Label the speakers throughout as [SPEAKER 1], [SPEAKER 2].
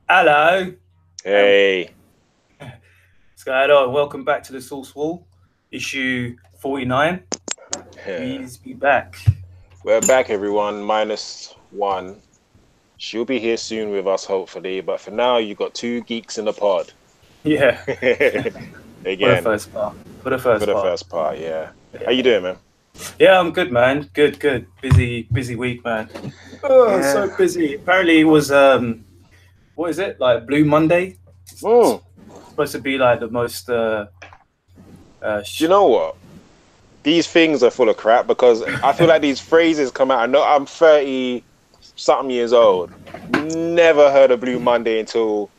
[SPEAKER 1] Hello. Um,
[SPEAKER 2] Hey,
[SPEAKER 1] what's going on? Welcome back to the Source Wall, issue 49.
[SPEAKER 2] yeah.
[SPEAKER 1] Please be back.
[SPEAKER 2] We're back, everyone. Minus one. She'll be here soon with us, hopefully. But for now, you got two geeks in the pod.
[SPEAKER 1] Yeah, for the
[SPEAKER 2] Again,
[SPEAKER 1] first part. For the
[SPEAKER 2] for
[SPEAKER 1] first
[SPEAKER 2] the
[SPEAKER 1] part.
[SPEAKER 2] first part, yeah. How you
[SPEAKER 1] Yeah.
[SPEAKER 2] doing, man?
[SPEAKER 1] Yeah, I'm good, man. Good, good. Busy week, man. Oh, so
[SPEAKER 2] Yeah.
[SPEAKER 1] busy. Apparently it was what is it? Like Blue Monday? It's
[SPEAKER 2] Mm.
[SPEAKER 1] supposed to be like the most uh
[SPEAKER 2] Do you
[SPEAKER 1] sh-
[SPEAKER 2] know what? These things are full of crap because I feel like these phrases come out. I know I'm 30 something years old. Never heard of Blue Monday until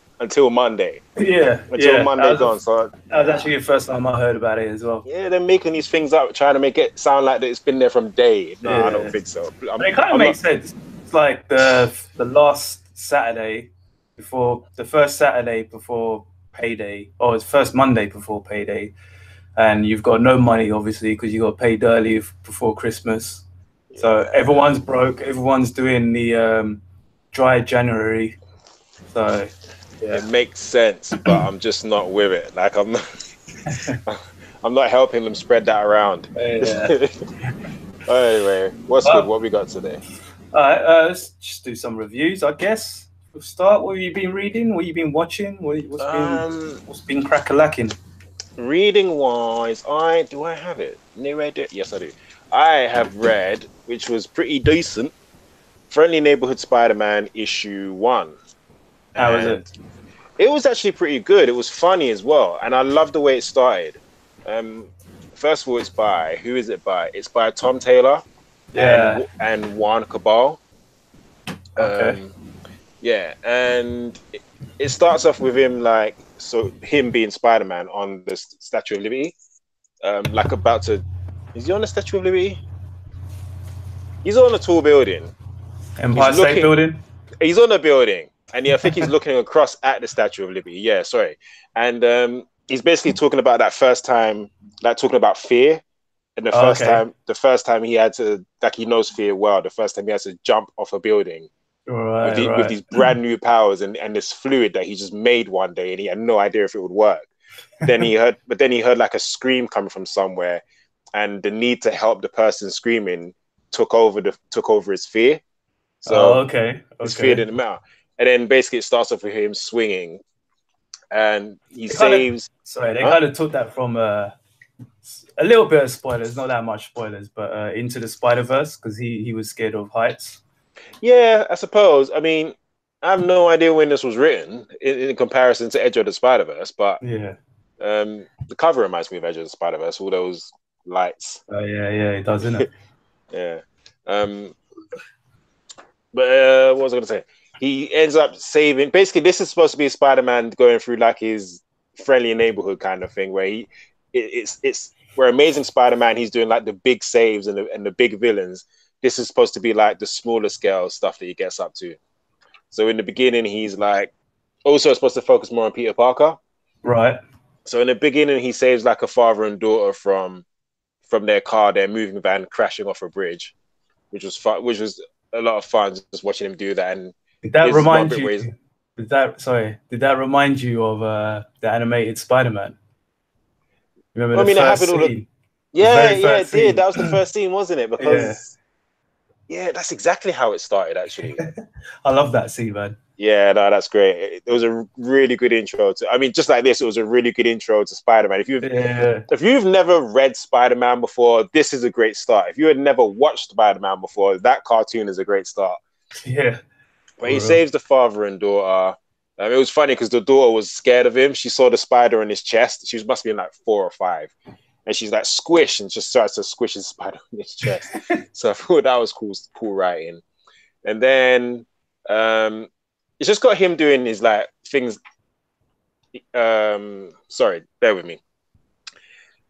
[SPEAKER 2] Monday.
[SPEAKER 1] yeah,
[SPEAKER 2] Until
[SPEAKER 1] yeah.
[SPEAKER 2] Monday gone. So
[SPEAKER 1] That was actually the first time I heard about it as well.
[SPEAKER 2] yeah, they're making these things up, trying to make it sound like that it's been there from day. No, I don't
[SPEAKER 1] Yeah.
[SPEAKER 2] think so.
[SPEAKER 1] But it kind of
[SPEAKER 2] I'm not.
[SPEAKER 1] makes sense. It's like the last Saturday before the first Saturday before payday, or it's first Monday before payday, and you've got no money obviously because you got paid early before Christmas. So
[SPEAKER 2] Yeah,
[SPEAKER 1] everyone's broke. Everyone's doing the dry January. So
[SPEAKER 2] it
[SPEAKER 1] yeah,
[SPEAKER 2] makes sense, but I'm just not with it. Like I'm not, I'm not helping them spread that around.
[SPEAKER 1] yeah.
[SPEAKER 2] Anyway, what's good?
[SPEAKER 1] Well,
[SPEAKER 2] What we got today?
[SPEAKER 1] all right, let's just do some reviews, I guess. We'll start. What have you been reading? What have you been watching?
[SPEAKER 2] Um,
[SPEAKER 1] What's been crack-a-lacking?
[SPEAKER 2] Reading wise, I have it? New read it? Yes, I do. I have read, which was pretty decent. Friendly Neighborhood Spider-Man issue 1,
[SPEAKER 1] How is
[SPEAKER 2] and
[SPEAKER 1] it?
[SPEAKER 2] it was actually pretty good. It was funny as well, and I love the way it started. Um, First of all, it's by who is it by? It's by Tom Taylor
[SPEAKER 1] Yeah.
[SPEAKER 2] and Juan Cabal.
[SPEAKER 1] Okay.
[SPEAKER 2] Um, yeah, and it starts off with him him being Spider Man on the Statue of Liberty, like about to. Is he on the Statue of Liberty? He's on a tall building. He's
[SPEAKER 1] Empire State
[SPEAKER 2] looking.
[SPEAKER 1] Building.
[SPEAKER 2] He's on a building, and I think he's looking across at the Statue of Liberty. Yeah, sorry, and he's basically talking about that first time, like talking about fear, and
[SPEAKER 1] Oh, okay.
[SPEAKER 2] the first time he had to, like, he knows fear well. The first time he had to jump off a building
[SPEAKER 1] Right.
[SPEAKER 2] with
[SPEAKER 1] Right.
[SPEAKER 2] these brand new powers and this fluid that he just made one day, and he had no idea if it would work. Then he heard like a scream coming from somewhere, and the need to help the person screaming took over his fear.
[SPEAKER 1] Oh,
[SPEAKER 2] So
[SPEAKER 1] okay.
[SPEAKER 2] his fear
[SPEAKER 1] Okay.
[SPEAKER 2] didn't matter. And then basically it starts off with him swinging, and he
[SPEAKER 1] They kind of
[SPEAKER 2] saves.
[SPEAKER 1] sorry. They
[SPEAKER 2] Huh?
[SPEAKER 1] kind of took that from a little bit of spoilers, not that much spoilers, but into the Spider Verse because he was scared of heights.
[SPEAKER 2] Yeah, I suppose. I mean, I have no idea when this was written in comparison to Edge of the Spider Verse, but
[SPEAKER 1] Yeah.
[SPEAKER 2] the cover reminds me of Edge of the Spider Verse. All those lights.
[SPEAKER 1] Oh yeah. Yeah. It does, isn't it?
[SPEAKER 2] Yeah. Um, but what was I going to say? He ends up saving. Basically, this is supposed to be Spider-Man going through like his friendly neighborhood kind of thing, where it's where Amazing Spider-Man he's doing like the big saves and the big villains. This is supposed to be like the smaller scale stuff that he gets up to. So in the beginning, he's like also supposed to focus more on Peter Parker.
[SPEAKER 1] Right.
[SPEAKER 2] So in the beginning, he saves like a father and daughter from their car, their moving van crashing off a bridge, which was fun, which was a lot of fun just watching him do that. And
[SPEAKER 1] Did that
[SPEAKER 2] there's one
[SPEAKER 1] remind
[SPEAKER 2] bit
[SPEAKER 1] you?
[SPEAKER 2] where he's,
[SPEAKER 1] Did that remind you of the animated Spider Man? Remember
[SPEAKER 2] I
[SPEAKER 1] the
[SPEAKER 2] mean, it
[SPEAKER 1] first
[SPEAKER 2] happened all the,
[SPEAKER 1] scene? The
[SPEAKER 2] yeah,
[SPEAKER 1] very
[SPEAKER 2] yeah,
[SPEAKER 1] first
[SPEAKER 2] it did.
[SPEAKER 1] scene.
[SPEAKER 2] That was the first scene, wasn't it?
[SPEAKER 1] Yeah.
[SPEAKER 2] Because yeah, that's exactly how it started, actually.
[SPEAKER 1] I love that scene, man.
[SPEAKER 2] Yeah, no, that's great. It was a really good intro to. I mean, just like this, it was a really good intro to Spider-Man.
[SPEAKER 1] Yeah.
[SPEAKER 2] If you've never read Spider-Man before, this is a great start. If you had never watched Spider-Man before, that cartoon is a great start.
[SPEAKER 1] Yeah.
[SPEAKER 2] But he
[SPEAKER 1] For real.
[SPEAKER 2] saves the father and daughter. It was funny because the daughter was scared of him. She saw the spider in his chest. She must be in like 4 or 5, and she's like squish and just starts to squish his spider in his chest. So I thought that was cool writing. And then it's just got him doing his like things. Sorry, bear with me.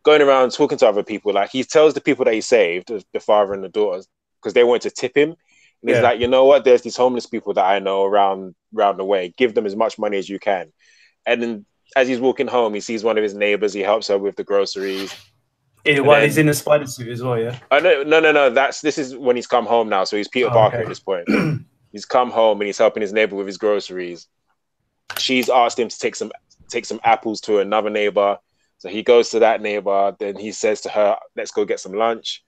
[SPEAKER 2] Going around talking to other people, like he tells the people that he saved, the father and the daughters, because they wanted to tip him. And he's
[SPEAKER 1] Yeah.
[SPEAKER 2] like, you know what? There's these homeless people that I know around the way. Give them as much money as you can. And then as he's walking home, he sees one of his neighbors. He helps her with the groceries.
[SPEAKER 1] Yeah,
[SPEAKER 2] And
[SPEAKER 1] well, he's
[SPEAKER 2] then,
[SPEAKER 1] in the spider suit as well, yeah.
[SPEAKER 2] oh no. This is when he's come home now. So he's Peter
[SPEAKER 1] Oh,
[SPEAKER 2] Parker
[SPEAKER 1] okay.
[SPEAKER 2] at this point. He's come home and he's helping his neighbor with his groceries. she's asked him to take some apples to another neighbor. So he goes to that neighbor. Then he says to her, "Let's go get some lunch."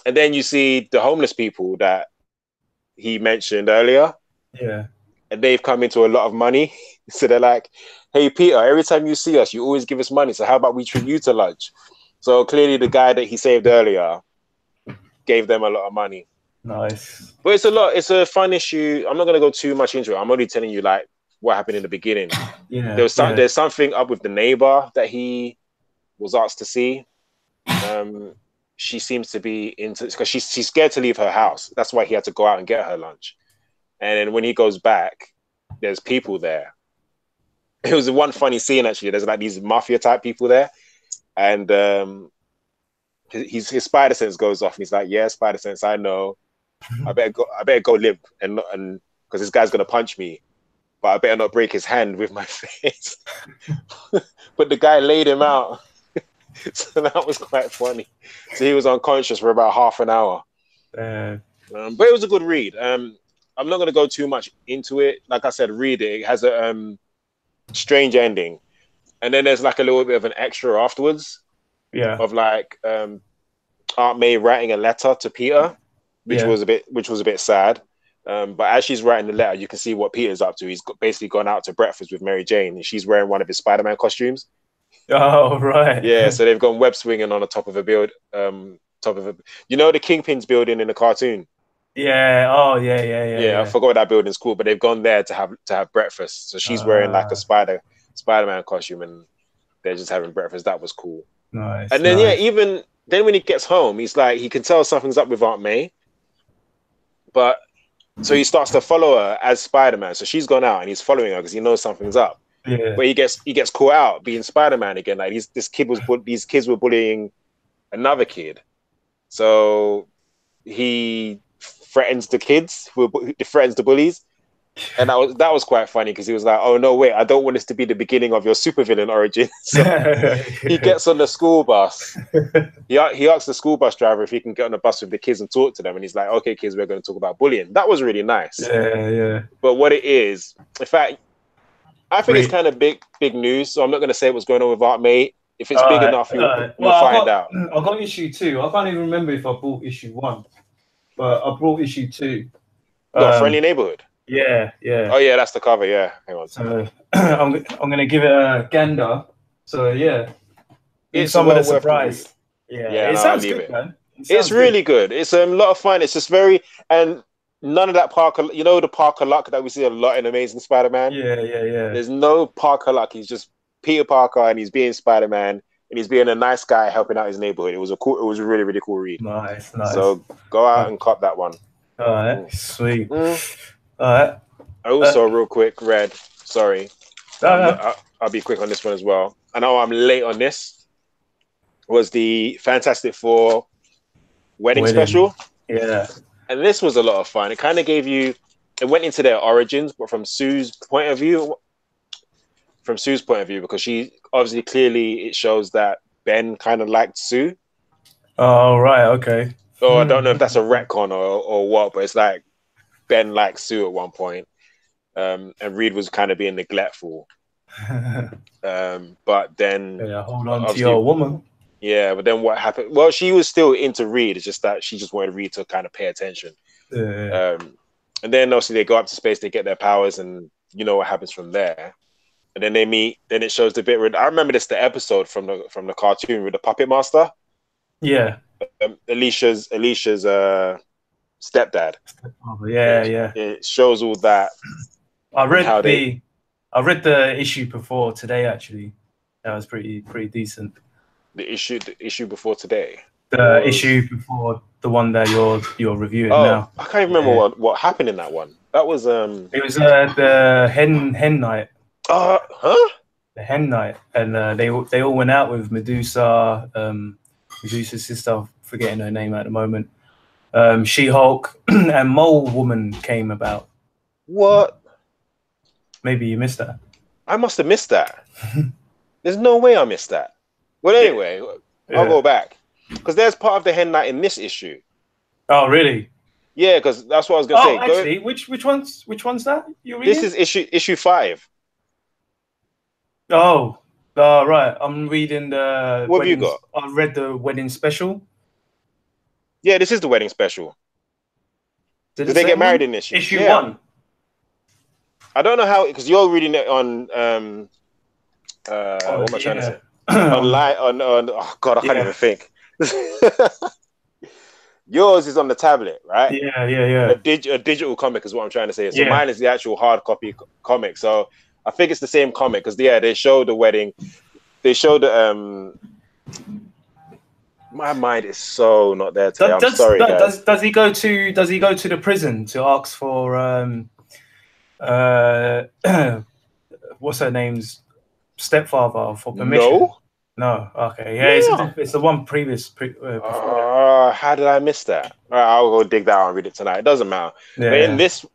[SPEAKER 2] And then you see the homeless people that he mentioned earlier.
[SPEAKER 1] Yeah.
[SPEAKER 2] And they've come into a lot of money. So they're like, "Hey, Peter, every time you see us, you always give us money. So how about we treat you to lunch?" So clearly the guy that he saved earlier gave them a lot of money.
[SPEAKER 1] Nice.
[SPEAKER 2] But it's a fun issue. I'm not going to go too much into it. I'm only telling you like what happened in the beginning.
[SPEAKER 1] Yeah.
[SPEAKER 2] There's something up with the neighbor that he was asked to see. She seems to be into, because she's scared to leave her house. That's why he had to go out and get her lunch. And then when he goes back, there's people there. It was one funny scene actually. There's like these mafia type people there, and his spider sense goes off, and he's like, "Yeah, spider sense, I know. I better go limp, and because this guy's gonna punch me, but I better not break his hand with my face." But the guy laid him out. So that was quite funny. So he was unconscious for about half an hour. But it was a good read. I'm not going to go too much into it. Like I said, read it. It has a strange ending. And then there's like a little bit of an extra afterwards.
[SPEAKER 1] Yeah.
[SPEAKER 2] Of like Aunt May writing a letter to Peter, which was a bit sad. But as she's writing the letter, you can see what Peter's up to. He's basically gone out to breakfast with Mary Jane, and she's wearing one of his Spider-Man costumes.
[SPEAKER 1] Oh, right.
[SPEAKER 2] Yeah, so they've gone web swinging on the top of a build, you know, the Kingpin's building in the cartoon.
[SPEAKER 1] Yeah. Oh, yeah.
[SPEAKER 2] I forgot what that building's called, but they've gone there to have breakfast. So she's wearing like a Spider-Man costume, and they're just having breakfast. That was cool.
[SPEAKER 1] Nice.
[SPEAKER 2] And then even then when he gets home, he's like, he can tell something's up with Aunt May, but so he starts to follow her as Spider-Man. So she's gone out and he's following her because he knows something's up.
[SPEAKER 1] Yeah.
[SPEAKER 2] But he gets caught out being Spider-Man again. Like these kids were bullying another kid, so he threatens the kids, threatens the bullies, and that was quite funny because he was like, "Oh no, wait, I don't want this to be the beginning of your supervillain origin." So he gets on the school bus. He asks the school bus driver if he can get on the bus with the kids and talk to them, and he's like, "Okay, kids, we're going to talk about bullying." That was really nice.
[SPEAKER 1] Yeah.
[SPEAKER 2] But what it is, in fact, I think it's kind of big news, so I'm not going to say what's going on with Aunt May. If it's big enough, you'll find out.
[SPEAKER 1] I got issue 2. I can't even remember if I bought issue 1, but I brought issue 2.
[SPEAKER 2] Friendly Neighborhood.
[SPEAKER 1] Yeah.
[SPEAKER 2] Oh yeah, that's the cover. Yeah, hang on.
[SPEAKER 1] So I'm gonna give it a gander. So yeah,
[SPEAKER 2] it's
[SPEAKER 1] some of the surprise. Yeah, it sounds good, man.
[SPEAKER 2] It's really good. It's a lot of fun. It's just very, and none of that Parker, you know, the Parker luck that we see a lot in Amazing Spider-Man.
[SPEAKER 1] Yeah.
[SPEAKER 2] There's no Parker luck. He's just Peter Parker, and he's being Spider-Man, and he's being a nice guy helping out his neighborhood. It was a really, really cool read.
[SPEAKER 1] Nice.
[SPEAKER 2] So go out and cop that one.
[SPEAKER 1] All right, sweet. All right.
[SPEAKER 2] Also, real quick, Red. Sorry, I'll be quick on this one as well. I know I'm late on this. Was the Fantastic Four wedding special?
[SPEAKER 1] Yeah.
[SPEAKER 2] And this was a lot of fun. It kind of it went into their origins, but from Sue's point of view, because she obviously clearly it shows that Ben kind of liked Sue.
[SPEAKER 1] Oh, right. Okay.
[SPEAKER 2] So I don't know if that's a retcon or what, but it's like Ben liked Sue at one point. And Reed was kind of being neglectful. But then
[SPEAKER 1] hold on to your woman.
[SPEAKER 2] Yeah, but then what happened? Well, she was still into Reed. It's just that she just wanted Reed to kind of pay attention. And then obviously they go up to space, they get their powers, and you know what happens from there. And then they meet. Then it shows the bit where I remember the episode from the cartoon with the puppet master.
[SPEAKER 1] Yeah.
[SPEAKER 2] Alicia's stepdad.
[SPEAKER 1] Oh, yeah.
[SPEAKER 2] It shows all that.
[SPEAKER 1] I read the issue before today. Actually, that was pretty decent.
[SPEAKER 2] The issue before today.
[SPEAKER 1] The issue before the one that you're reviewing now.
[SPEAKER 2] I can't even remember what happened in that one. That was
[SPEAKER 1] It was the hen night.
[SPEAKER 2] Huh?
[SPEAKER 1] The hen night, and they all went out with Medusa, Medusa's sister. I'm forgetting her name at the moment. She-Hulk and Mole Woman came about.
[SPEAKER 2] What?
[SPEAKER 1] Maybe you missed that.
[SPEAKER 2] I must have missed that. There's no way I missed that. Well, anyway, I'll go back because there's part of the hen night in this issue.
[SPEAKER 1] Oh, really?
[SPEAKER 2] Yeah, because that's what I was going to say.
[SPEAKER 1] Actually, which one's that? You're reading?
[SPEAKER 2] This is issue 5.
[SPEAKER 1] Oh, right. I'm reading the
[SPEAKER 2] What have you
[SPEAKER 1] weddings.
[SPEAKER 2] got?
[SPEAKER 1] I read the wedding special.
[SPEAKER 2] Yeah, this is the wedding special.
[SPEAKER 1] Is it
[SPEAKER 2] Did
[SPEAKER 1] the
[SPEAKER 2] they get
[SPEAKER 1] same
[SPEAKER 2] married
[SPEAKER 1] one?
[SPEAKER 2] in this?
[SPEAKER 1] Issue
[SPEAKER 2] Yeah.
[SPEAKER 1] one.
[SPEAKER 2] I don't know how, because you're reading it on
[SPEAKER 1] Oh,
[SPEAKER 2] what am I trying to
[SPEAKER 1] yeah.
[SPEAKER 2] say? Online on oh god, I can't
[SPEAKER 1] Yeah.
[SPEAKER 2] even think. Yours is on the tablet, right?
[SPEAKER 1] Yeah. Yeah. Yeah.
[SPEAKER 2] A digital comic is what I'm trying to say. So
[SPEAKER 1] Yeah.
[SPEAKER 2] mine is the actual hard copy comic. So I think it's the same comic because yeah, they show the wedding. They show the my mind is so not there today. I'm sorry, guys.
[SPEAKER 1] Does he go to the prison to ask for uh what's her name's stepfather for permission?
[SPEAKER 2] No.
[SPEAKER 1] No. Okay. Yeah.
[SPEAKER 2] No.
[SPEAKER 1] It's the one before that.
[SPEAKER 2] How did I miss that? All right, I'll go dig that out and read it tonight. It doesn't matter. But
[SPEAKER 1] Yeah.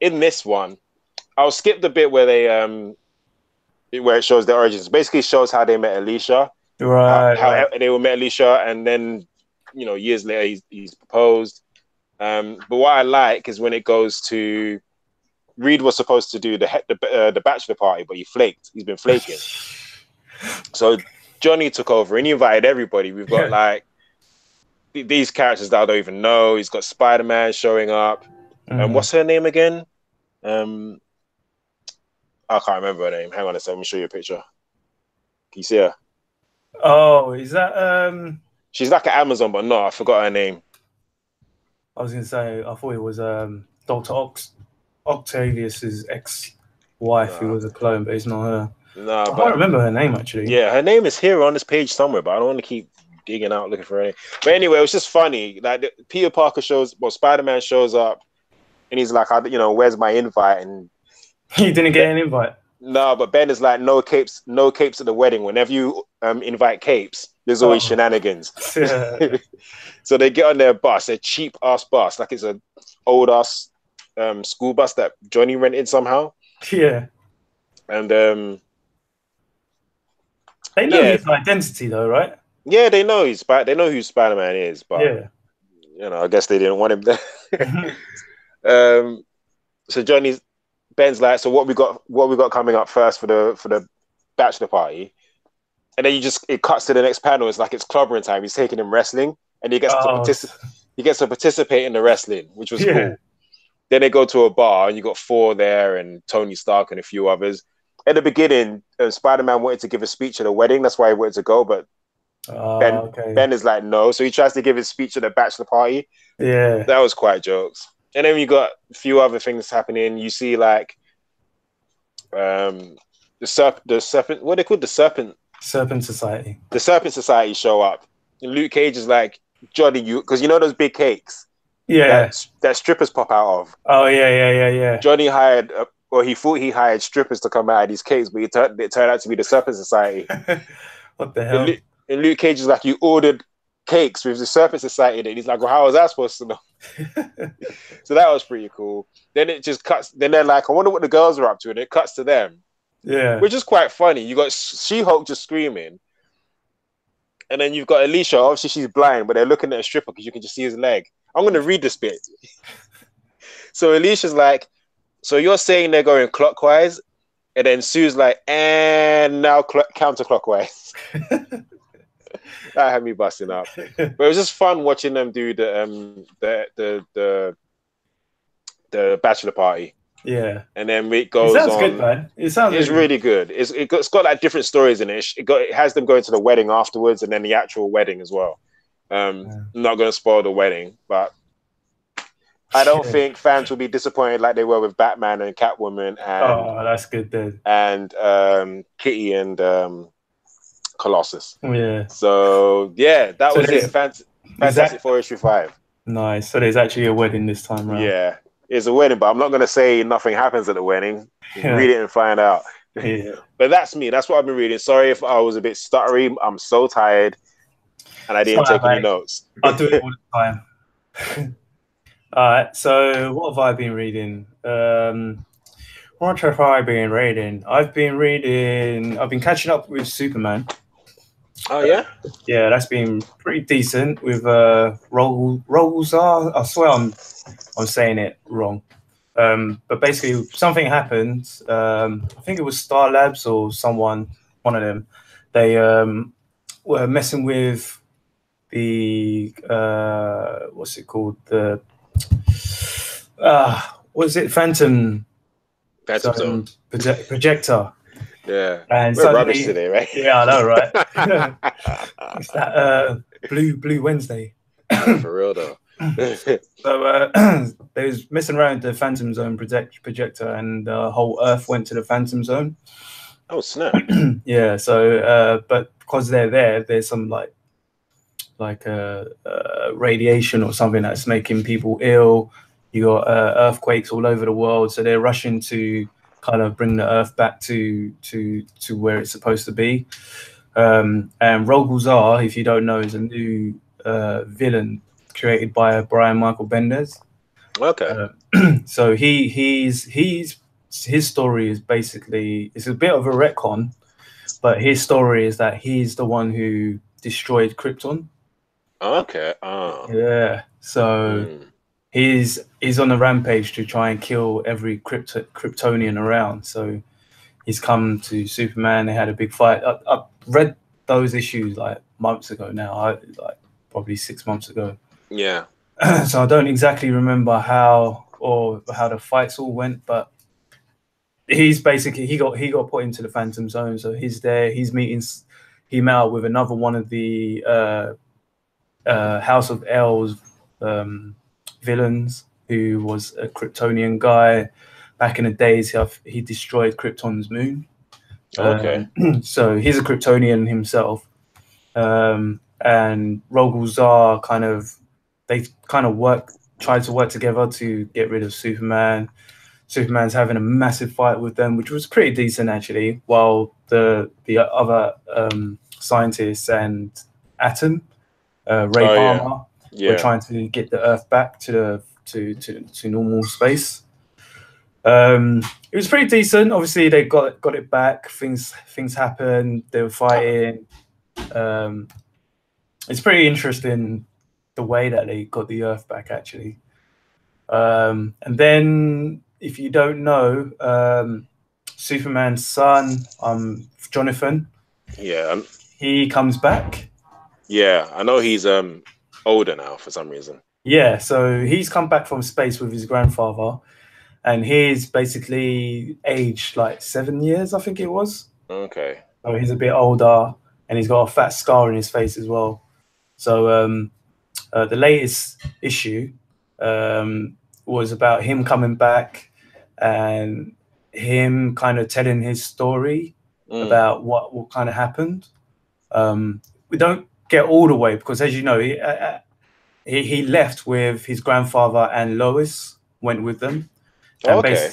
[SPEAKER 2] in this one, I'll skip the bit where they where it shows their origins. Basically, shows how they met Alicia,
[SPEAKER 1] Right.
[SPEAKER 2] how
[SPEAKER 1] Right.
[SPEAKER 2] they were met Alicia, and then years later he's proposed. But what I like is when it goes to Reed was supposed to do the bachelor party, but he flaked. He's been flaking. So Johnny took over and he invited everybody. We've got like these characters that I don't even know. He's got Spider-Man showing up. And what's her name again? I can't remember her name. Hang on a second. Let me show you a picture. Can you see her?
[SPEAKER 1] Oh, is that
[SPEAKER 2] She's like an Amazon, but no, I forgot her name.
[SPEAKER 1] I was gonna say I thought it was Dr. Octavius's ex-wife who was a clone, but it's not her.
[SPEAKER 2] No,
[SPEAKER 1] I can't remember her name actually.
[SPEAKER 2] Yeah, her name is here on this page somewhere, but I don't want to keep digging out looking for her name. But anyway, it was just funny. Like Peter Parker Spider-Man shows up, and he's like, where's my invite? And
[SPEAKER 1] he didn't get an invite.
[SPEAKER 2] No, but Ben is like, no capes at the wedding. Whenever you invite capes, there's always shenanigans. So they get on their bus, a cheap ass bus, like it's an old ass school bus that Johnny rented somehow.
[SPEAKER 1] Yeah.
[SPEAKER 2] And
[SPEAKER 1] they know his identity though, right?
[SPEAKER 2] Yeah, they know who Spider-Man is, but I guess they didn't want him there. So Ben's like, so what we got coming up first for the bachelor party, and then it cuts to the next panel. It's like it's clobbering time. He's taking him wrestling, and he gets to participate in the wrestling, which was cool. Then they go to a bar, and you got Thor there, and Tony Stark, and a few others. At the beginning, Spider-Man wanted to give a speech at a wedding. That's why he wanted to go, but Ben is like no, so he tries to give his speech at the bachelor party.
[SPEAKER 1] Yeah,
[SPEAKER 2] that was quite jokes. And then you got a few other things happening. You see like the serpent. What are they called? The Serpent
[SPEAKER 1] Society.
[SPEAKER 2] The Serpent Society show up. And Luke Cage is like, Johnny, because you know those big cakes.
[SPEAKER 1] Yeah.
[SPEAKER 2] That strippers pop out of.
[SPEAKER 1] Oh yeah.
[SPEAKER 2] Johnny hired, he thought he hired strippers to come out of these cakes, but it turned out to be the Serpent Society.
[SPEAKER 1] What the hell?
[SPEAKER 2] And Luke Cage is like, you ordered cakes with the Serpent Society in it. He's like, well, how was I supposed to know? So that was pretty cool. Then it just cuts. Then they're like, I wonder what the girls are up to, and it cuts to them.
[SPEAKER 1] Yeah,
[SPEAKER 2] which is quite funny. You got She-Hulk just screaming, and then you've got Alicia. Obviously, she's blind, but they're looking at a stripper because you can just see his leg. I'm going to read this bit. So Alicia's like, so you're saying they're going clockwise, and then Sue's like, and now counterclockwise. That had me busting up. But it was just fun watching them do the bachelor party.
[SPEAKER 1] Yeah,
[SPEAKER 2] and then it goes on.
[SPEAKER 1] Good, man. It's
[SPEAKER 2] really good. It's got like different stories in it. It has them going to the wedding afterwards, and then the actual wedding as well. I'm not going to spoil the wedding, but I don't think fans will be disappointed like they were with Batman and Catwoman. And
[SPEAKER 1] that's good then.
[SPEAKER 2] And Kitty and Colossus.
[SPEAKER 1] Yeah.
[SPEAKER 2] So yeah, that was it. Fantastic Four issue 5.
[SPEAKER 1] Nice. So there's actually a wedding this time around.
[SPEAKER 2] Yeah. It's a wedding, but I'm not going to say nothing happens at the wedding. Read it and find out.
[SPEAKER 1] Yeah.
[SPEAKER 2] But that's me. That's what I've been reading. Sorry if I was a bit stuttery. I'm so tired, and I didn't take any notes.
[SPEAKER 1] I do it all the time. All right. So what have I been reading? What have I been reading? I've been catching up with Superman.
[SPEAKER 2] Oh yeah.
[SPEAKER 1] Yeah, that's been pretty decent with Rosa. I swear I'm saying it wrong. But basically something happened. I think it was Star Labs or someone one of them. They were messing with the what's it called? The what is it? Phantom
[SPEAKER 2] Zone.
[SPEAKER 1] projector.
[SPEAKER 2] Yeah,
[SPEAKER 1] And
[SPEAKER 2] we're
[SPEAKER 1] suddenly,
[SPEAKER 2] rubbish today, right?
[SPEAKER 1] Yeah, I know, right? It's that Blue Wednesday.
[SPEAKER 2] No, for real though.
[SPEAKER 1] So they was messing around the Phantom Zone projector, and the whole Earth went to the Phantom Zone.
[SPEAKER 2] Oh snap!
[SPEAKER 1] Yeah. So, but because they're there, there's some radiation or something that's making people ill. You got earthquakes all over the world, so they're rushing to kind of bring the Earth back to where it's supposed to be. And Rogol, if you don't know, is a new villain created by Brian Michael Bendis.
[SPEAKER 2] Okay.
[SPEAKER 1] So his story is basically, it's a bit of a retcon, but his story is that he's the one who destroyed Krypton.
[SPEAKER 2] Okay.
[SPEAKER 1] Yeah. So he's on a rampage to try and kill every Kryptonian around. So he's come to Superman. They had a big fight. I read those issues like months ago now, like probably 6 months ago.
[SPEAKER 2] Yeah.
[SPEAKER 1] So I don't exactly remember how the fights all went, but he's basically he got put into the Phantom Zone. So he's there. He met up with another one of the House of L's villains, who was a Kryptonian guy. Back in the days, he destroyed Krypton's moon.
[SPEAKER 2] Okay.
[SPEAKER 1] So he's a Kryptonian himself. And Rogol they tried to work together to get rid of Superman. Superman's having a massive fight with them, which was pretty decent actually, while the other scientists and Atom, Ray Palmer, were trying to get the Earth back to normal space. It was pretty decent. Obviously, they got it back. Things happened. They were fighting. It's pretty interesting the way that they got the Earth back, actually. And then, if you don't know, Superman's son, Jonathan.
[SPEAKER 2] Yeah.
[SPEAKER 1] He comes back.
[SPEAKER 2] Yeah, I know he's older now for some reason.
[SPEAKER 1] Yeah, so he's come back from space with his grandfather, and he's basically aged like 7 years, I think it was.
[SPEAKER 2] Okay.
[SPEAKER 1] So he's a bit older, and he's got a fat scar in his face as well. So the latest issue was about him coming back and him kind of telling his story about what kind of happened. We don't get all the way, because, as you know, he left with his grandfather, and Lois went with them.
[SPEAKER 2] Okay.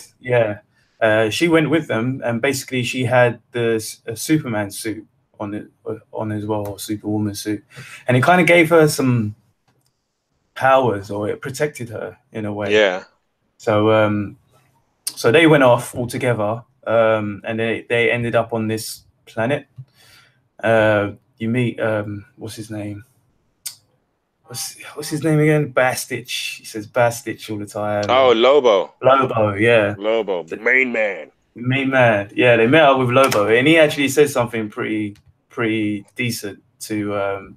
[SPEAKER 1] She went with them, and basically she had the Superman suit on as well, or Superwoman suit, and it kind of gave her some powers, or it protected her in a way.
[SPEAKER 2] Yeah.
[SPEAKER 1] So so they went off all together, and they ended up on this planet. You meet what's his name? What's his name again? Bastich. He says Bastich all the time.
[SPEAKER 2] Oh, Lobo.
[SPEAKER 1] Lobo, yeah.
[SPEAKER 2] Lobo, the main man.
[SPEAKER 1] Main man. Yeah, they met up with Lobo, and he actually says something pretty decent to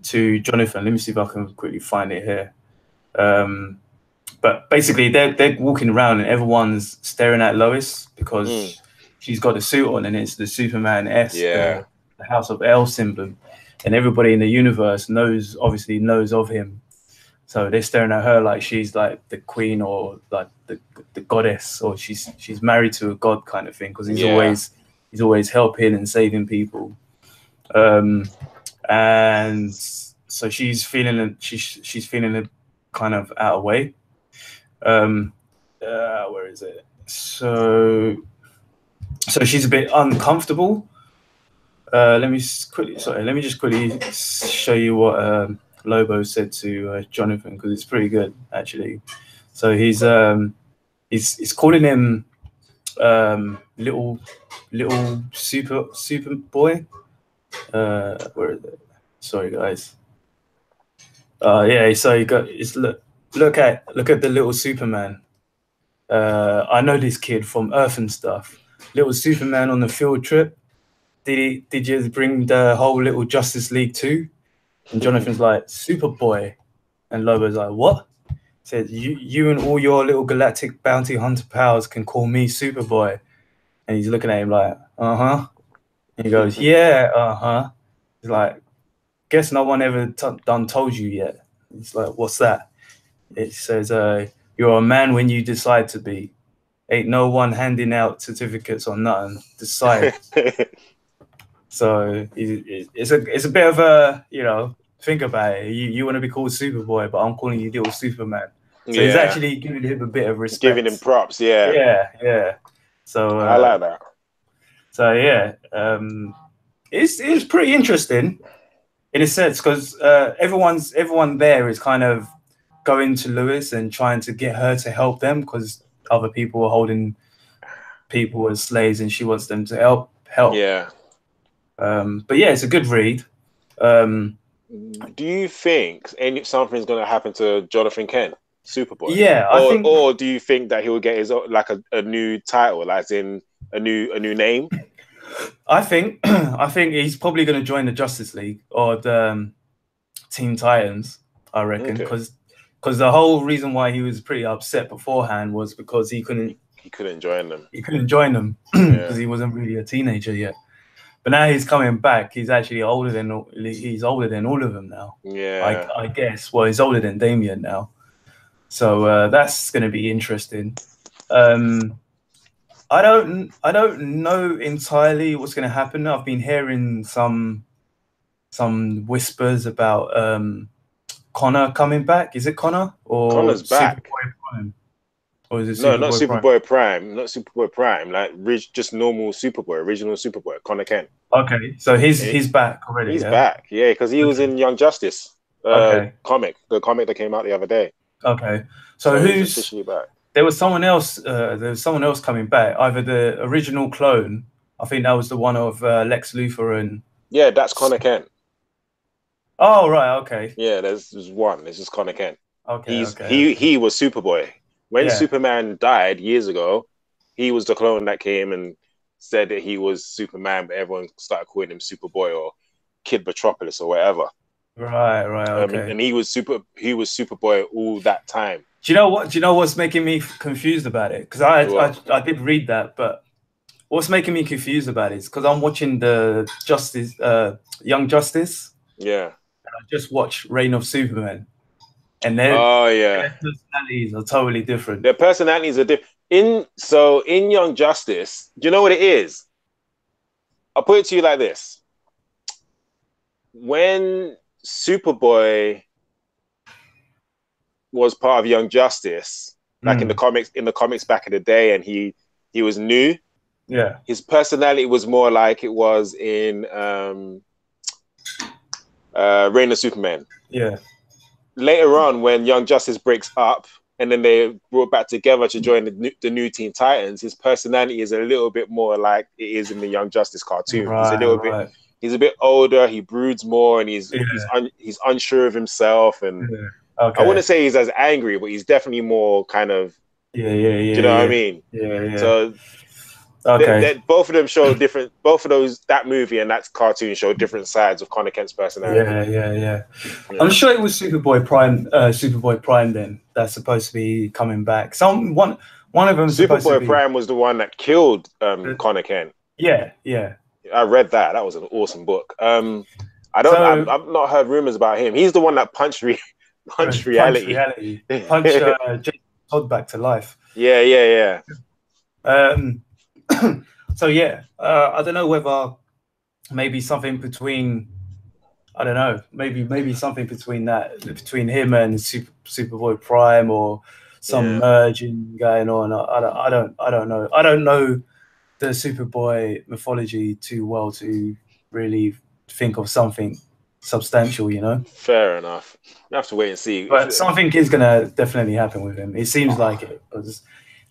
[SPEAKER 1] Jonathan. Let me see if I can quickly find it here. But basically, they're walking around, and everyone's staring at Lois because she's got a suit on, and it's the Superman-esque, the House of L symbol. And everybody in the universe obviously knows of him. So they're staring at her like she's like the queen, or like the goddess, or she's married to a god kind of thing, because he's always helping and saving people. And so she's feeling a kind of out of way. Where is it? So she's a bit uncomfortable. Let me just quickly show you what Lobo said to Jonathan, because it's pretty good actually. So he's calling him little super boy. Where is it? Sorry guys. So you got look at the little Superman. I know this kid from Earth and stuff. Little Superman on the field trip. did you bring the whole little Justice League too? And Jonathan's like, Superboy. And Lobo's like, what? Said, you and all your little galactic bounty hunter powers can call me Superboy. And he's looking at him like, uh-huh. And he goes, yeah, uh-huh. He's like, guess no one ever done told you yet. He's like, what's that? It says, you're a man when you decide to be. Ain't no one handing out certificates or nothing. Decide. So it's a bit of a, you know, think about it. You want to be called Superboy, but I'm calling you little Superman. So he's actually giving him a bit of respect.
[SPEAKER 2] Giving him props, yeah.
[SPEAKER 1] Yeah. So
[SPEAKER 2] I like that.
[SPEAKER 1] So yeah, it's pretty interesting in a sense because everyone there is kind of going to Lewis and trying to get her to help them because other people are holding people as slaves and she wants them to help.
[SPEAKER 2] Yeah.
[SPEAKER 1] But yeah, it's a good read.
[SPEAKER 2] Do you think something's going to happen to Jonathan Kent, Superboy?
[SPEAKER 1] Yeah,
[SPEAKER 2] or do you think that he will get his like a new title, as in a new name?
[SPEAKER 1] I think he's probably going to join the Justice League or the Teen Titans. I reckon because the whole reason why he was pretty upset beforehand was because he couldn't
[SPEAKER 2] join them.
[SPEAKER 1] He couldn't join them because he wasn't really a teenager yet. But now he's coming back. He's actually older than all of them now.
[SPEAKER 2] Yeah,
[SPEAKER 1] I guess. Well, he's older than Damian now, so that's going to be interesting. I don't know entirely what's going to happen. I've been hearing some whispers about Connor coming back. Is it Connor or
[SPEAKER 2] Connor's back?
[SPEAKER 1] Superboy Prime? Or is it
[SPEAKER 2] no, not Superboy Prime? Not Superboy Prime. Like just normal Superboy, original Superboy, Connor Kent.
[SPEAKER 1] Okay, so he's back already.
[SPEAKER 2] He's back, yeah, because he was in Young Justice comic, the comic that came out the other day.
[SPEAKER 1] Okay, so who's
[SPEAKER 2] officially back?
[SPEAKER 1] There was someone else. There was someone else coming back. Either the original clone. I think that was the one of Lex Luthor and.
[SPEAKER 2] Yeah, that's Connor Kent.
[SPEAKER 1] Oh right, okay.
[SPEAKER 2] Yeah, there's one. This is Connor Kent.
[SPEAKER 1] Okay,
[SPEAKER 2] he was Superboy. When Superman died years ago, he was the clone that came and said that he was Superman, but everyone started calling him Superboy or Kid Metropolis or whatever.
[SPEAKER 1] Right, okay.
[SPEAKER 2] And he was Superboy all that time.
[SPEAKER 1] Do you know what? Do you know what's making me confused about it? Because I did read that, but what's making me confused about it is because I'm watching the Young Justice.
[SPEAKER 2] Yeah.
[SPEAKER 1] And I just watched Reign of Superman. And their personalities are totally different.
[SPEAKER 2] Their personalities are different. In Young Justice, do you know what it is? I'll put it to you like this. When Superboy was part of Young Justice, like in the comics back in the day, and he was new.
[SPEAKER 1] Yeah.
[SPEAKER 2] His personality was more like it was in Reign of Superman.
[SPEAKER 1] Yeah.
[SPEAKER 2] Later on, when Young Justice breaks up and then they brought back together to join the new Teen Titans, his personality is a little bit more like it is in the Young Justice cartoon.
[SPEAKER 1] Right,
[SPEAKER 2] he's a bit older, he broods more, and he's unsure of himself. And I wouldn't say he's as angry, but he's definitely more kind of do you know what I mean?
[SPEAKER 1] Yeah.
[SPEAKER 2] So both of them show different. Both of that movie and that cartoon show different sides of Connor Kent's personality.
[SPEAKER 1] Yeah. I'm sure it was Superboy Prime. Then that's supposed to be coming back. One of them.
[SPEAKER 2] Superboy Prime was the one that killed Connor Kent.
[SPEAKER 1] Yeah.
[SPEAKER 2] I read that. That was an awesome book. I've not heard rumors about him. He's the one that punched reality.
[SPEAKER 1] Punch Jason Todd back to life.
[SPEAKER 2] Yeah.
[SPEAKER 1] So I don't know whether maybe something between maybe something between him and Superboy Prime or some merging going on. I don't know. I don't know the Superboy mythology too well to really think of something substantial, you know.
[SPEAKER 2] Fair enough. You have to wait and see.
[SPEAKER 1] But something is gonna definitely happen with him. It seems like it because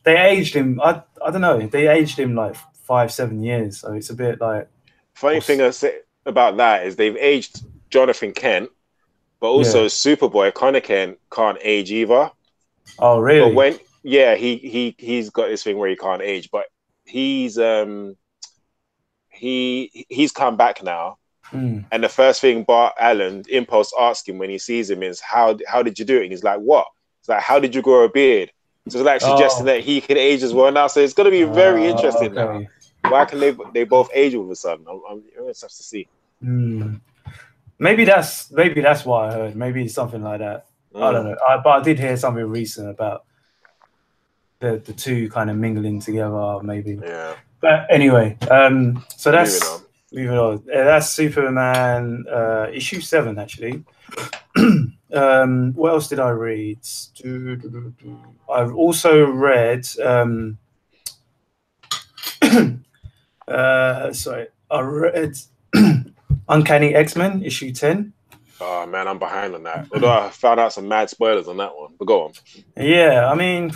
[SPEAKER 1] they aged him. I don't know. They aged him like 5-7 years, so it's a bit like.
[SPEAKER 2] Funny thing I say about that is they've aged Jonathan Kent, but also Superboy Connor Kent can't age either.
[SPEAKER 1] Oh really?
[SPEAKER 2] But he's got this thing where he can't age, but he's he's come back now.
[SPEAKER 1] Mm.
[SPEAKER 2] And the first thing Bart Allen Impulse asks him when he sees him is how did you do it? And he's like, what? It's like, how did you grow a beard? So it's like suggesting that he can age as well now. So it's gonna be very interesting now. Why can they both age all of a sudden? I'm interested to see.
[SPEAKER 1] Mm. Maybe that's what I heard. Maybe it's something like that. I don't know. But I did hear something recent about the two kind of mingling together, maybe.
[SPEAKER 2] Yeah.
[SPEAKER 1] But anyway, so that's moving on. That's Superman issue 7, actually. What else did I read? I've also read sorry, I read Uncanny X-Men issue 10.
[SPEAKER 2] Oh man, I'm behind on that. Although I found out some mad spoilers on that one. But go on.
[SPEAKER 1] Yeah, I mean,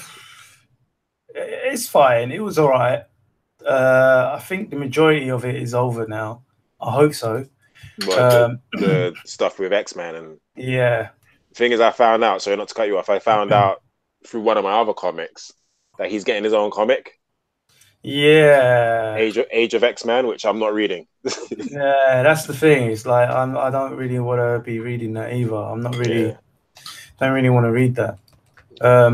[SPEAKER 1] it's fine. It was all right. I think the majority of it is over now. I hope so.
[SPEAKER 2] The stuff with X-Men and
[SPEAKER 1] yeah.
[SPEAKER 2] The thing is, I found out. Sorry, not to cut you off. I found out through one of my other comics that he's getting his own comic.
[SPEAKER 1] Yeah.
[SPEAKER 2] Age of X-Men, which I'm not reading.
[SPEAKER 1] Yeah, that's the thing. It's like I don't really want to be reading that either. I'm not really don't really want to read that. I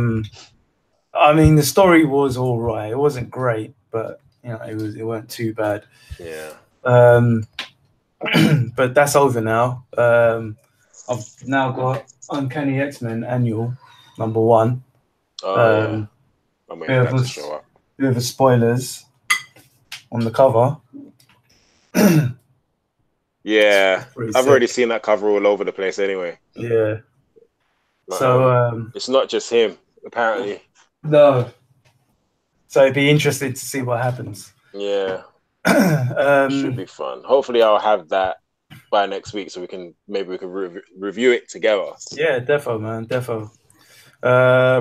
[SPEAKER 1] mean, the story was all right. It wasn't great, but you know, it weren't too bad.
[SPEAKER 2] Yeah.
[SPEAKER 1] But that's over now. I've now got Uncanny X-Men Annual #1.
[SPEAKER 2] I'm waiting for that to show up.
[SPEAKER 1] Bit of the spoilers on the cover.
[SPEAKER 2] Yeah, I've already seen that cover all over the place anyway.
[SPEAKER 1] Yeah.
[SPEAKER 2] But, so it's not just him, apparently.
[SPEAKER 1] No. So it'd be interesting to see what happens.
[SPEAKER 2] Yeah. Should be fun. Hopefully I'll have that by next week so we can review it together.
[SPEAKER 1] Yeah, defo, man, defo.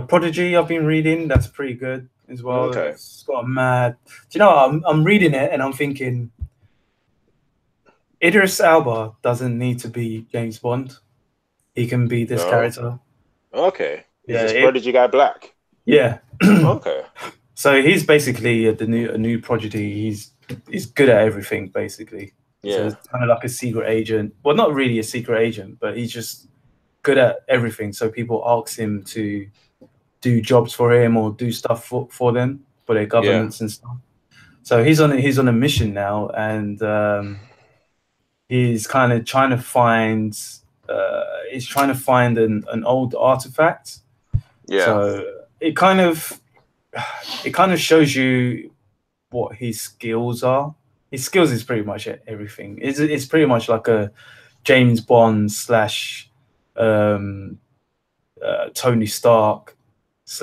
[SPEAKER 1] Prodigy I've been reading, that's pretty good as well.
[SPEAKER 2] Okay.
[SPEAKER 1] It's got a mad. Do you know, I'm reading it and I'm thinking Idris Elba doesn't need to be James Bond. He can be this character.
[SPEAKER 2] Okay. Is this Prodigy guy black?
[SPEAKER 1] Yeah.
[SPEAKER 2] Okay.
[SPEAKER 1] So he's basically a new Prodigy. He's good at everything, basically.
[SPEAKER 2] Yeah.
[SPEAKER 1] So it's kind of like a secret agent. Well, not really a secret agent, but he's just good at everything. So people ask him to do jobs for him or do stuff for them, for their governments and stuff. So he's on a mission now, and he's kind of trying to find an old artifact.
[SPEAKER 2] Yeah.
[SPEAKER 1] So it kind of shows you what his skills are. His skills is pretty much everything. It's pretty much like a James Bond / Tony Stark /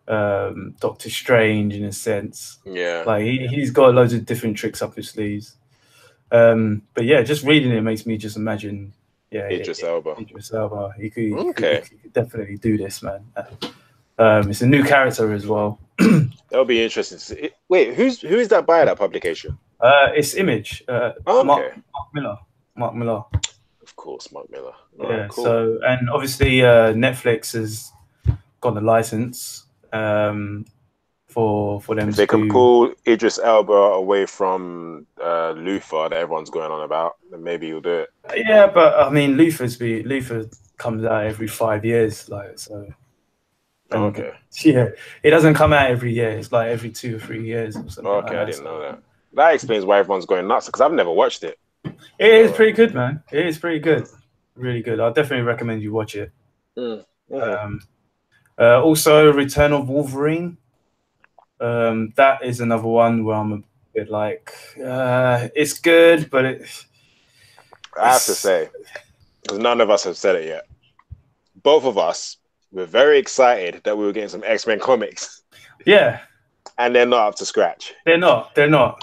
[SPEAKER 1] Doctor Strange in a sense.
[SPEAKER 2] Yeah.
[SPEAKER 1] Like he's got loads of different tricks up his sleeves. But yeah, just reading it makes me just imagine. Yeah,
[SPEAKER 2] Idris Elba.
[SPEAKER 1] He could definitely do this, man. It's a new character as well.
[SPEAKER 2] That'll be interesting to see. Wait, who is that by that publication?
[SPEAKER 1] It's Image.
[SPEAKER 2] Okay.
[SPEAKER 1] Mark Millar.
[SPEAKER 2] Of course, Mark Millar.
[SPEAKER 1] Yeah. Cool. So, and obviously, Netflix has got the license for them.
[SPEAKER 2] If they can pull Idris Elba away from Luthor that everyone's going on about, then maybe he'll do it.
[SPEAKER 1] Yeah, but I mean, Luthor comes out every 5 years, like so.
[SPEAKER 2] Okay.
[SPEAKER 1] Yeah, it doesn't come out every year. It's like every 2 or 3 years or something.
[SPEAKER 2] Okay, I didn't know that. That explains why everyone's going nuts because I've never watched it.
[SPEAKER 1] It is pretty good, man. It is pretty good. Really good. I definitely recommend you watch it. Also, Return of Wolverine. That is another one where I'm a bit like, it's good, but
[SPEAKER 2] I have to say, because none of us have said it yet. Both of us were very excited that we were getting some X-Men comics.
[SPEAKER 1] Yeah.
[SPEAKER 2] And they're not up to scratch.
[SPEAKER 1] They're not.
[SPEAKER 2] No.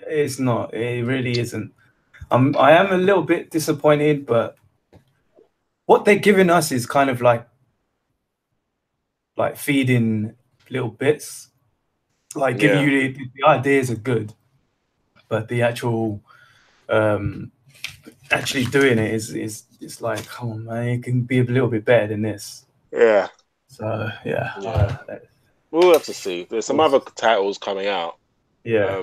[SPEAKER 1] It's not. It really isn't. I am a little bit disappointed, but what they're giving us is kind of like feeding little bits. Like giving you the ideas are good, but the actual actually doing it is like, come on, man, it can be a little bit better than this.
[SPEAKER 2] Yeah.
[SPEAKER 1] So yeah.
[SPEAKER 2] We'll have to see. There's some other titles coming out.
[SPEAKER 1] Yeah.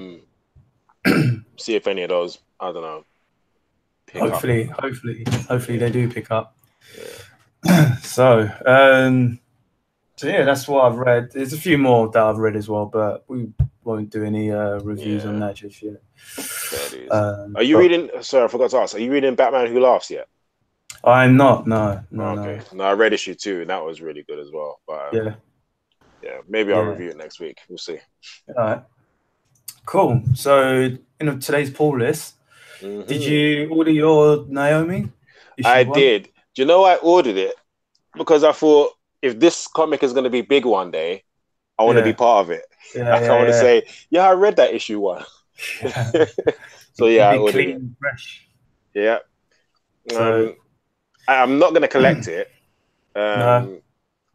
[SPEAKER 2] See if any of those, I don't know, pick up.
[SPEAKER 1] Hopefully they do pick up.
[SPEAKER 2] Yeah.
[SPEAKER 1] So yeah, that's what I've read. There's a few more that I've read as well, but we won't do any reviews on that just yet.
[SPEAKER 2] Fair dues. Are you reading? Sorry, I forgot to ask. Are you reading Batman Who Laughs yet?
[SPEAKER 1] I'm not. No.
[SPEAKER 2] Okay. No, I read issue 2, and that was really good as well. But yeah, maybe I'll review it next week. We'll see.
[SPEAKER 1] All right. Cool. So in today's pull list, did you order your Naomi issue
[SPEAKER 2] I
[SPEAKER 1] 1?
[SPEAKER 2] did. Do you know I ordered it because I thought if this comic is going to be big one day, I want to be part of it. I want to say, yeah, I read that issue 1. So yeah, I ordered it.
[SPEAKER 1] Fresh.
[SPEAKER 2] Yeah. So, I'm not going to collect it.
[SPEAKER 1] No.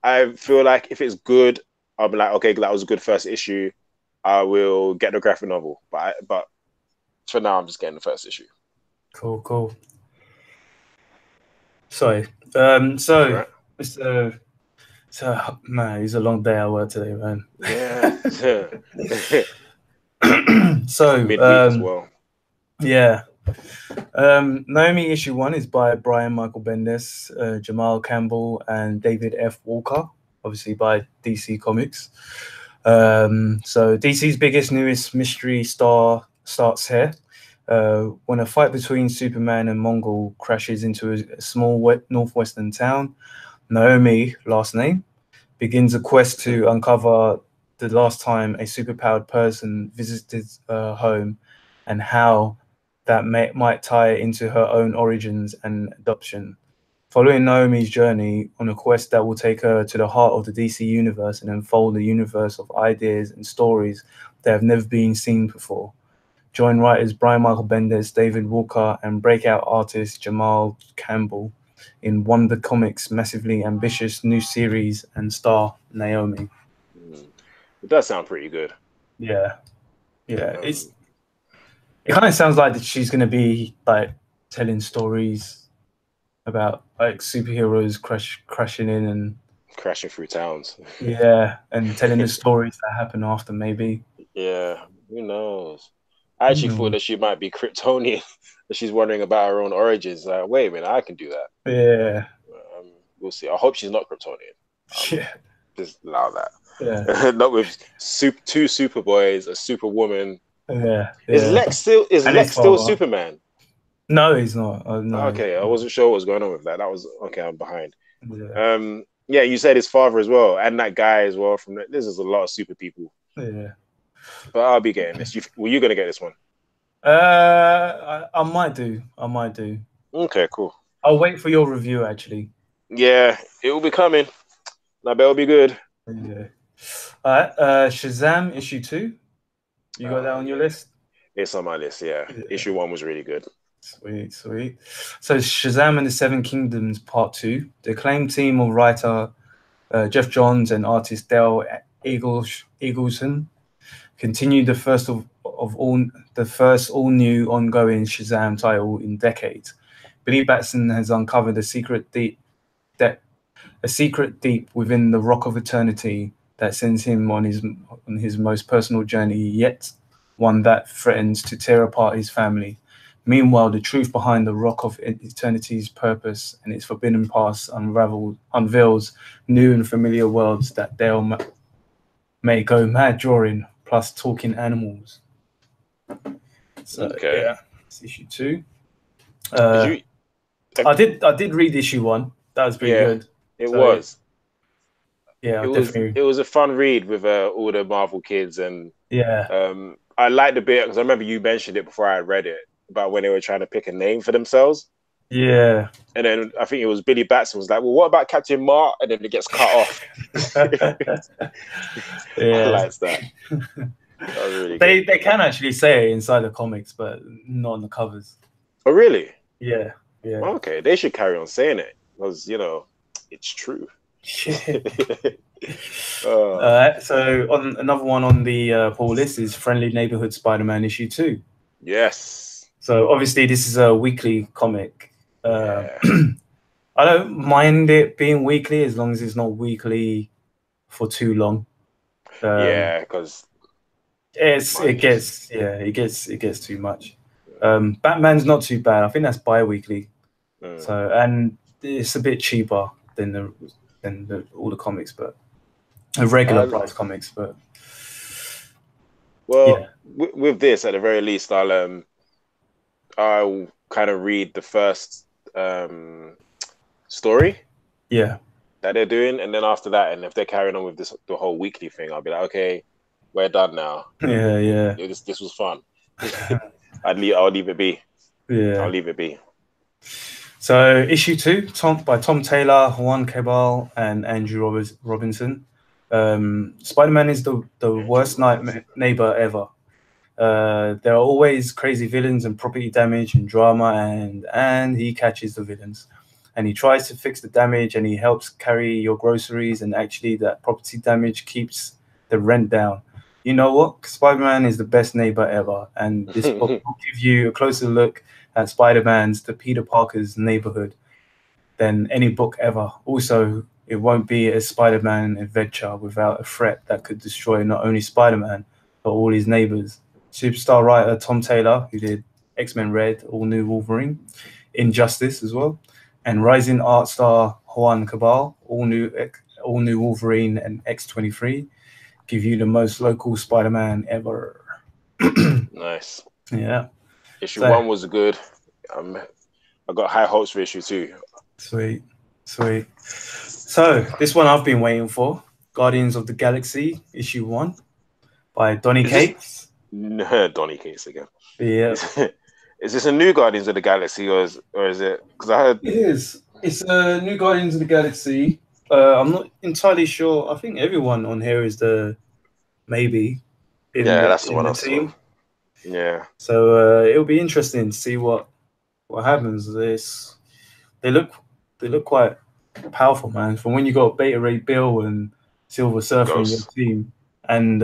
[SPEAKER 2] I feel like if it's good, I'll be like, okay, that was a good first issue. I will get the graphic novel, but for now, I'm just getting the first issue.
[SPEAKER 1] Cool. Sorry. So man, it's a long day at work today, man.
[SPEAKER 2] Yeah.
[SPEAKER 1] So
[SPEAKER 2] midweek as well.
[SPEAKER 1] Yeah. Naomi issue 1 is by Brian Michael Bendis, Jamal Campbell, and David F. Walker, obviously by DC Comics. So DC's biggest, newest mystery starts here. When a fight between Superman and Mongol crashes into a small northwestern town, Naomi, last name, begins a quest to uncover the last time a superpowered person visited her home and how that might tie into her own origins and adoption. Following Naomi's journey on a quest that will take her to the heart of the DC universe and unfold a universe of ideas and stories that have never been seen before. Join writers Brian Michael Bendis, David Walker, and breakout artist Jamal Campbell in Wonder Comics' massively ambitious new series and star Naomi.
[SPEAKER 2] It does sound pretty good.
[SPEAKER 1] Yeah. It kind of sounds like that she's going to be like telling stories about like superheroes crashing in and
[SPEAKER 2] crashing through towns.
[SPEAKER 1] Yeah, and telling the stories that happen after, maybe.
[SPEAKER 2] Yeah, who knows? I actually thought that she might be Kryptonian. That she's wondering about her own origins. Like, wait a minute, I can do that.
[SPEAKER 1] Yeah.
[SPEAKER 2] We'll see. I hope she's not Kryptonian.
[SPEAKER 1] Yeah.
[SPEAKER 2] Just allow that.
[SPEAKER 1] Yeah.
[SPEAKER 2] Not with two Superboys, a Superwoman.
[SPEAKER 1] Yeah.
[SPEAKER 2] Is Lex still Superman?
[SPEAKER 1] No, he's not. No.
[SPEAKER 2] Okay, I wasn't sure what was going on with that. That was okay. I'm behind. Yeah. You said his father as well, and that guy as well. This is a lot of super people.
[SPEAKER 1] Yeah.
[SPEAKER 2] But I'll be getting this. Were you gonna get this one?
[SPEAKER 1] I might do.
[SPEAKER 2] Okay, cool.
[SPEAKER 1] I'll wait for your review, actually.
[SPEAKER 2] Yeah, it will be coming. I bet it'll be good.
[SPEAKER 1] Yeah. All right. Shazam issue 2. You got that on your list?
[SPEAKER 2] It's on my list. Yeah. Issue 1 was really good.
[SPEAKER 1] Sweet. So Shazam and the Seven Kingdoms Part 2. The acclaimed team of writer Jeff Johns and artist Dale Eagleson continued the first all new ongoing Shazam title in decades. Billy Batson has uncovered a secret deep within the Rock of Eternity that sends him on his most personal journey yet, one that threatens to tear apart his family. Meanwhile, the truth behind the Rock of Eternity's purpose and its forbidden past unveils new and familiar worlds that Dale may go mad drawing, plus talking animals. So, yeah, it's issue 2. I did read issue 1. That was pretty good.
[SPEAKER 2] It was.
[SPEAKER 1] Yeah,
[SPEAKER 2] it was a fun read with all the Marvel kids, and I liked the bit because I remember you mentioned it before I read it about when they were trying to pick a name for themselves.
[SPEAKER 1] Yeah.
[SPEAKER 2] And then I think it was Billy Batson was like, well, what about Captain Mark? And then it gets cut off. I liked that. That was really good.
[SPEAKER 1] They can actually say it inside the comics, but not on the covers.
[SPEAKER 2] Oh, really?
[SPEAKER 1] Yeah.
[SPEAKER 2] Okay, they should carry on saying it because, it's true.
[SPEAKER 1] So on another one on the pull list is Friendly Neighborhood Spider-Man issue 2.
[SPEAKER 2] Yes.
[SPEAKER 1] So obviously this is a weekly comic. I don't mind it being weekly as long as it's not weekly for too long.
[SPEAKER 2] Because
[SPEAKER 1] it gets too much. Batman's not too bad. I think that's bi-weekly. So, and it's a bit cheaper than all the comics, but regular price comics. But
[SPEAKER 2] well, with this, at the very least, I'll kind of read the first story.
[SPEAKER 1] Yeah.
[SPEAKER 2] That they're doing, and then after that, and if they're carrying on with the whole weekly thing, I'll be like, okay, we're done now.
[SPEAKER 1] Yeah.
[SPEAKER 2] This was fun. I'll leave it be.
[SPEAKER 1] Yeah.
[SPEAKER 2] I'll leave it be.
[SPEAKER 1] So issue 2, by Tom Taylor, Juan Cabal, and Andrew Robinson. Spider-Man is the worst neighbor ever. There are always crazy villains and property damage and drama, and he catches the villains. And he tries to fix the damage, and he helps carry your groceries, and actually that property damage keeps the rent down. You know what? Spider-Man is the best neighbor ever, and this book will give you a closer look at Spider-Man's, the Peter Parker's neighborhood, than any book ever. Also, it won't be a Spider-Man adventure without a threat that could destroy not only Spider-Man, but all his neighbors. Superstar writer Tom Taylor, who did X-Men Red, All New Wolverine, Injustice as well, and rising art star Juan Cabal, all new Wolverine and X-23, give you the most local Spider-Man ever.
[SPEAKER 2] Nice.
[SPEAKER 1] Yeah.
[SPEAKER 2] Issue 1 was good. I got high hopes for issue 2.
[SPEAKER 1] Sweet. So this one I've been waiting for, Guardians of the Galaxy issue 1 by Donny Cates.
[SPEAKER 2] Donny Cates again.
[SPEAKER 1] Yeah.
[SPEAKER 2] Is this a new Guardians of the Galaxy, or is it? Because I heard
[SPEAKER 1] it is. It's a new Guardians of the Galaxy. I'm not entirely sure. I think everyone on here is maybe.
[SPEAKER 2] That's the one I
[SPEAKER 1] team.
[SPEAKER 2] saw. Yeah.
[SPEAKER 1] So it'll be interesting to see what happens. They look quite powerful, man. From when you got Beta Ray Bill and Silver Surfer in your team, and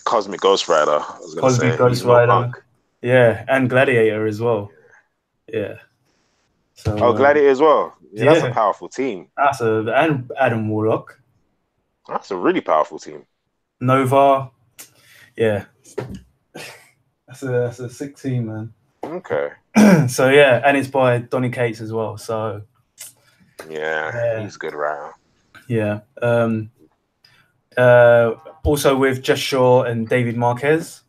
[SPEAKER 2] Cosmic Ghost Rider. I was gonna
[SPEAKER 1] Cosmic Ghost Rider. Yeah, and Gladiator as well. Yeah. So,
[SPEAKER 2] Gladiator as well. Yeah, that's a powerful team.
[SPEAKER 1] And Adam Warlock.
[SPEAKER 2] That's a really powerful team.
[SPEAKER 1] Nova. Yeah. That's a sick team, man.
[SPEAKER 2] Okay.
[SPEAKER 1] So yeah, and it's by Donny Cates as well. So
[SPEAKER 2] yeah, he's a good writer.
[SPEAKER 1] Yeah. Also with Jeff Shaw and David Marquez.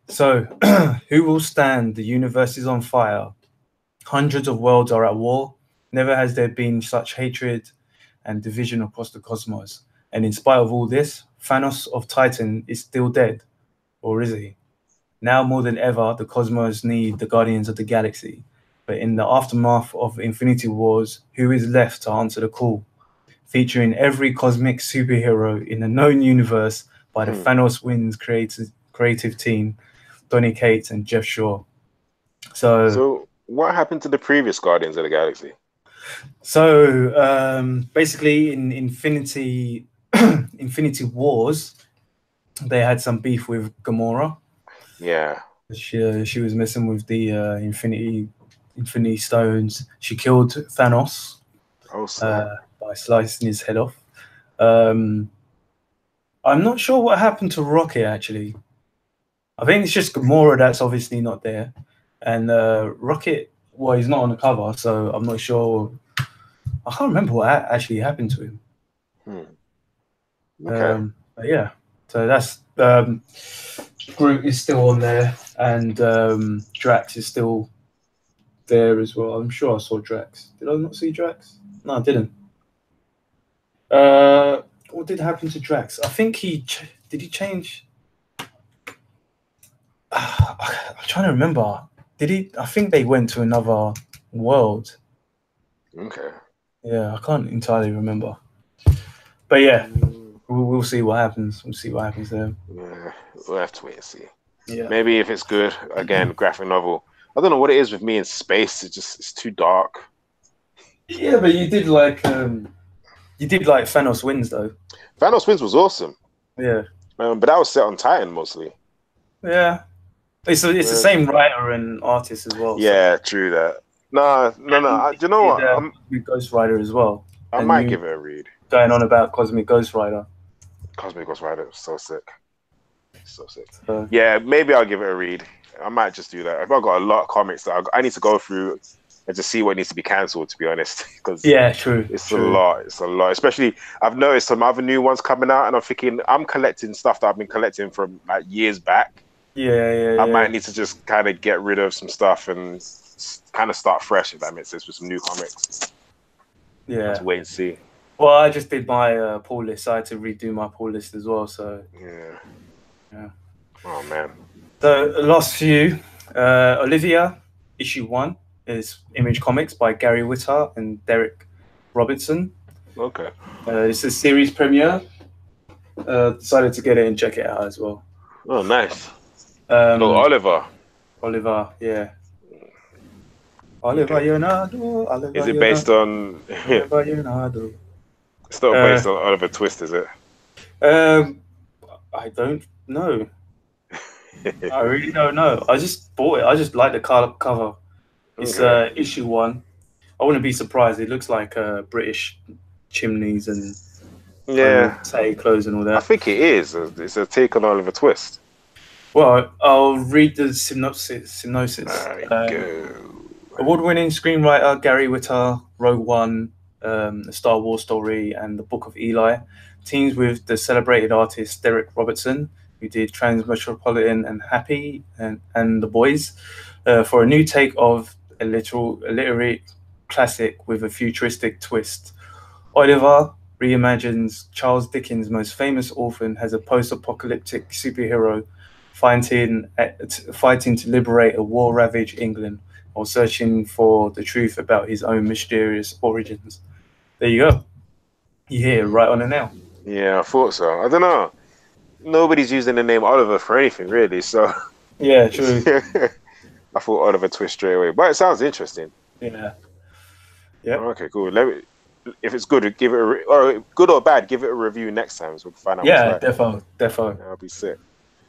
[SPEAKER 1] So, who will stand? The universe is on fire. Hundreds of worlds are at war. Never has there been such hatred and division across the cosmos. And in spite of all this, Thanos of Titan is still dead. Or is he? Now more than ever, the cosmos need the Guardians of the Galaxy. But in the aftermath of Infinity Wars, who is left to answer the call? Featuring every cosmic superhero in the known universe by the Thanos Wins creative team, Donny Cates and Jeff Shaw.
[SPEAKER 2] So what happened to the previous Guardians of the Galaxy?
[SPEAKER 1] So basically in Infinity Wars, they had some beef with Gamora.
[SPEAKER 2] Yeah.
[SPEAKER 1] She was messing with the Infinity Stones. She killed Thanos by slicing his head off. I'm not sure what happened to Rocket, actually. I think it's just Gamora that's obviously not there. And Rocket, well, he's not on the cover, so I'm not sure. I can't remember what actually happened to him.
[SPEAKER 2] Okay.
[SPEAKER 1] But yeah, so that's Groot is still on there, and Drax is still there as well. I'm sure I saw Drax. Did I not see Drax? No, I didn't. What did happen to Drax? I think did he change? I'm trying to remember. Did he? I think they went to another world.
[SPEAKER 2] Okay.
[SPEAKER 1] Yeah, I can't entirely remember. But yeah, we'll see what happens. We'll see what happens there.
[SPEAKER 2] Yeah, we'll have to wait and see.
[SPEAKER 1] Yeah.
[SPEAKER 2] Maybe if it's good, again, graphic novel. I don't know what it is with me in space. It's too dark.
[SPEAKER 1] Yeah, but you did like Thanos Wins though.
[SPEAKER 2] Thanos Wins was awesome.
[SPEAKER 1] Yeah.
[SPEAKER 2] But that was set on Titan mostly.
[SPEAKER 1] Yeah. It's the same writer and artist as well.
[SPEAKER 2] Yeah, so. True that. No. You know what?
[SPEAKER 1] Ghost Rider as well.
[SPEAKER 2] I might give it a read.
[SPEAKER 1] Going on about Cosmic Ghost Rider.
[SPEAKER 2] Cosmic Ghost Rider was so sick. So sick.
[SPEAKER 1] So,
[SPEAKER 2] Yeah, maybe I'll give it a read. I might just do that. I've got a lot of comics that I need to go through and just see what needs to be cancelled, to be honest, because
[SPEAKER 1] yeah, true,
[SPEAKER 2] it's a
[SPEAKER 1] true.
[SPEAKER 2] lot. It's a lot. Especially, I've noticed some other new ones coming out, and I'm thinking I'm collecting stuff that I've been collecting from like years back.
[SPEAKER 1] Yeah, yeah,
[SPEAKER 2] I
[SPEAKER 1] yeah,
[SPEAKER 2] might need to just kind of get rid of some stuff and kind of start fresh, if that makes sense, with some new comics. Let's
[SPEAKER 1] yeah.
[SPEAKER 2] wait and see.
[SPEAKER 1] Well, I just did my pull list. I had to redo my pull list as well. So,
[SPEAKER 2] Yeah.
[SPEAKER 1] yeah.
[SPEAKER 2] Oh man.
[SPEAKER 1] So, the last few, Olivia, issue 1 is Image Comics by Gary Whitta and Derek Robertson.
[SPEAKER 2] Okay.
[SPEAKER 1] It's a series premiere. Decided to get it and check it out as well.
[SPEAKER 2] Oh, nice.
[SPEAKER 1] Um,
[SPEAKER 2] Oh, Oliver.
[SPEAKER 1] Oliver, yeah. Oliver
[SPEAKER 2] Okay.
[SPEAKER 1] Leonardo, Oliver
[SPEAKER 2] Is it based
[SPEAKER 1] Leonardo,
[SPEAKER 2] on?
[SPEAKER 1] Oliver Leonardo.
[SPEAKER 2] It's not based on Oliver Twist, is it?
[SPEAKER 1] Um, I don't know. I really don't know. I just bought it. I just like the cover. It's
[SPEAKER 2] Okay.
[SPEAKER 1] issue 1. I wouldn't be surprised. It looks like British chimneys and kind
[SPEAKER 2] Yeah,
[SPEAKER 1] of say clothes and all
[SPEAKER 2] I
[SPEAKER 1] that.
[SPEAKER 2] think it is. It's a take on Oliver Twist.
[SPEAKER 1] Well, I'll read the synopsis.
[SPEAKER 2] There you go.
[SPEAKER 1] Award-winning screenwriter Gary Whitta, Rogue One, A Star Wars Story, and The Book of Eli teams with the celebrated artist Derek Robertson, who did Transmetropolitan and Happy and The Boys, for a new take of a literary classic with a futuristic twist. Oliver reimagines Charles Dickens' most famous orphan as a post-apocalyptic superhero fighting to liberate a war-ravaged England while searching for the truth about his own mysterious origins. There you go. You hear it right on the nail.
[SPEAKER 2] Yeah, I thought so. I don't know. Nobody's using the name Oliver for anything, really. So
[SPEAKER 1] Yeah, true.
[SPEAKER 2] I thought Oliver Twist straight away. But it sounds interesting.
[SPEAKER 1] Yeah. Yep.
[SPEAKER 2] Okay, cool. If it's good, give it or good or bad, give it a review next time so we can find out what's
[SPEAKER 1] Yeah,
[SPEAKER 2] like.
[SPEAKER 1] defo.
[SPEAKER 2] That'll be sick.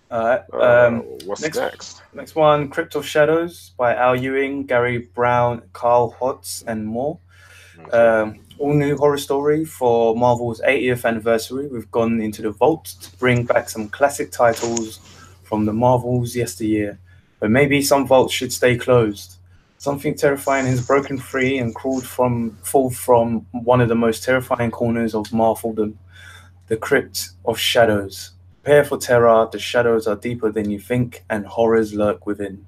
[SPEAKER 1] All right.
[SPEAKER 2] What's next?
[SPEAKER 1] Next one, Crypt of Shadows by Al Ewing, Gary Brown, Carl Hotz, and more.
[SPEAKER 2] Okay.
[SPEAKER 1] All new horror story for Marvel's 80th anniversary. We've gone into the vault to bring back some classic titles from the Marvels yesteryear, but maybe some vaults should stay closed. Something terrifying has broken free and crawled from one of the most terrifying corners of Marveldom, the Crypt of Shadows. Prepare for terror. The shadows are deeper than you think, and horrors lurk within.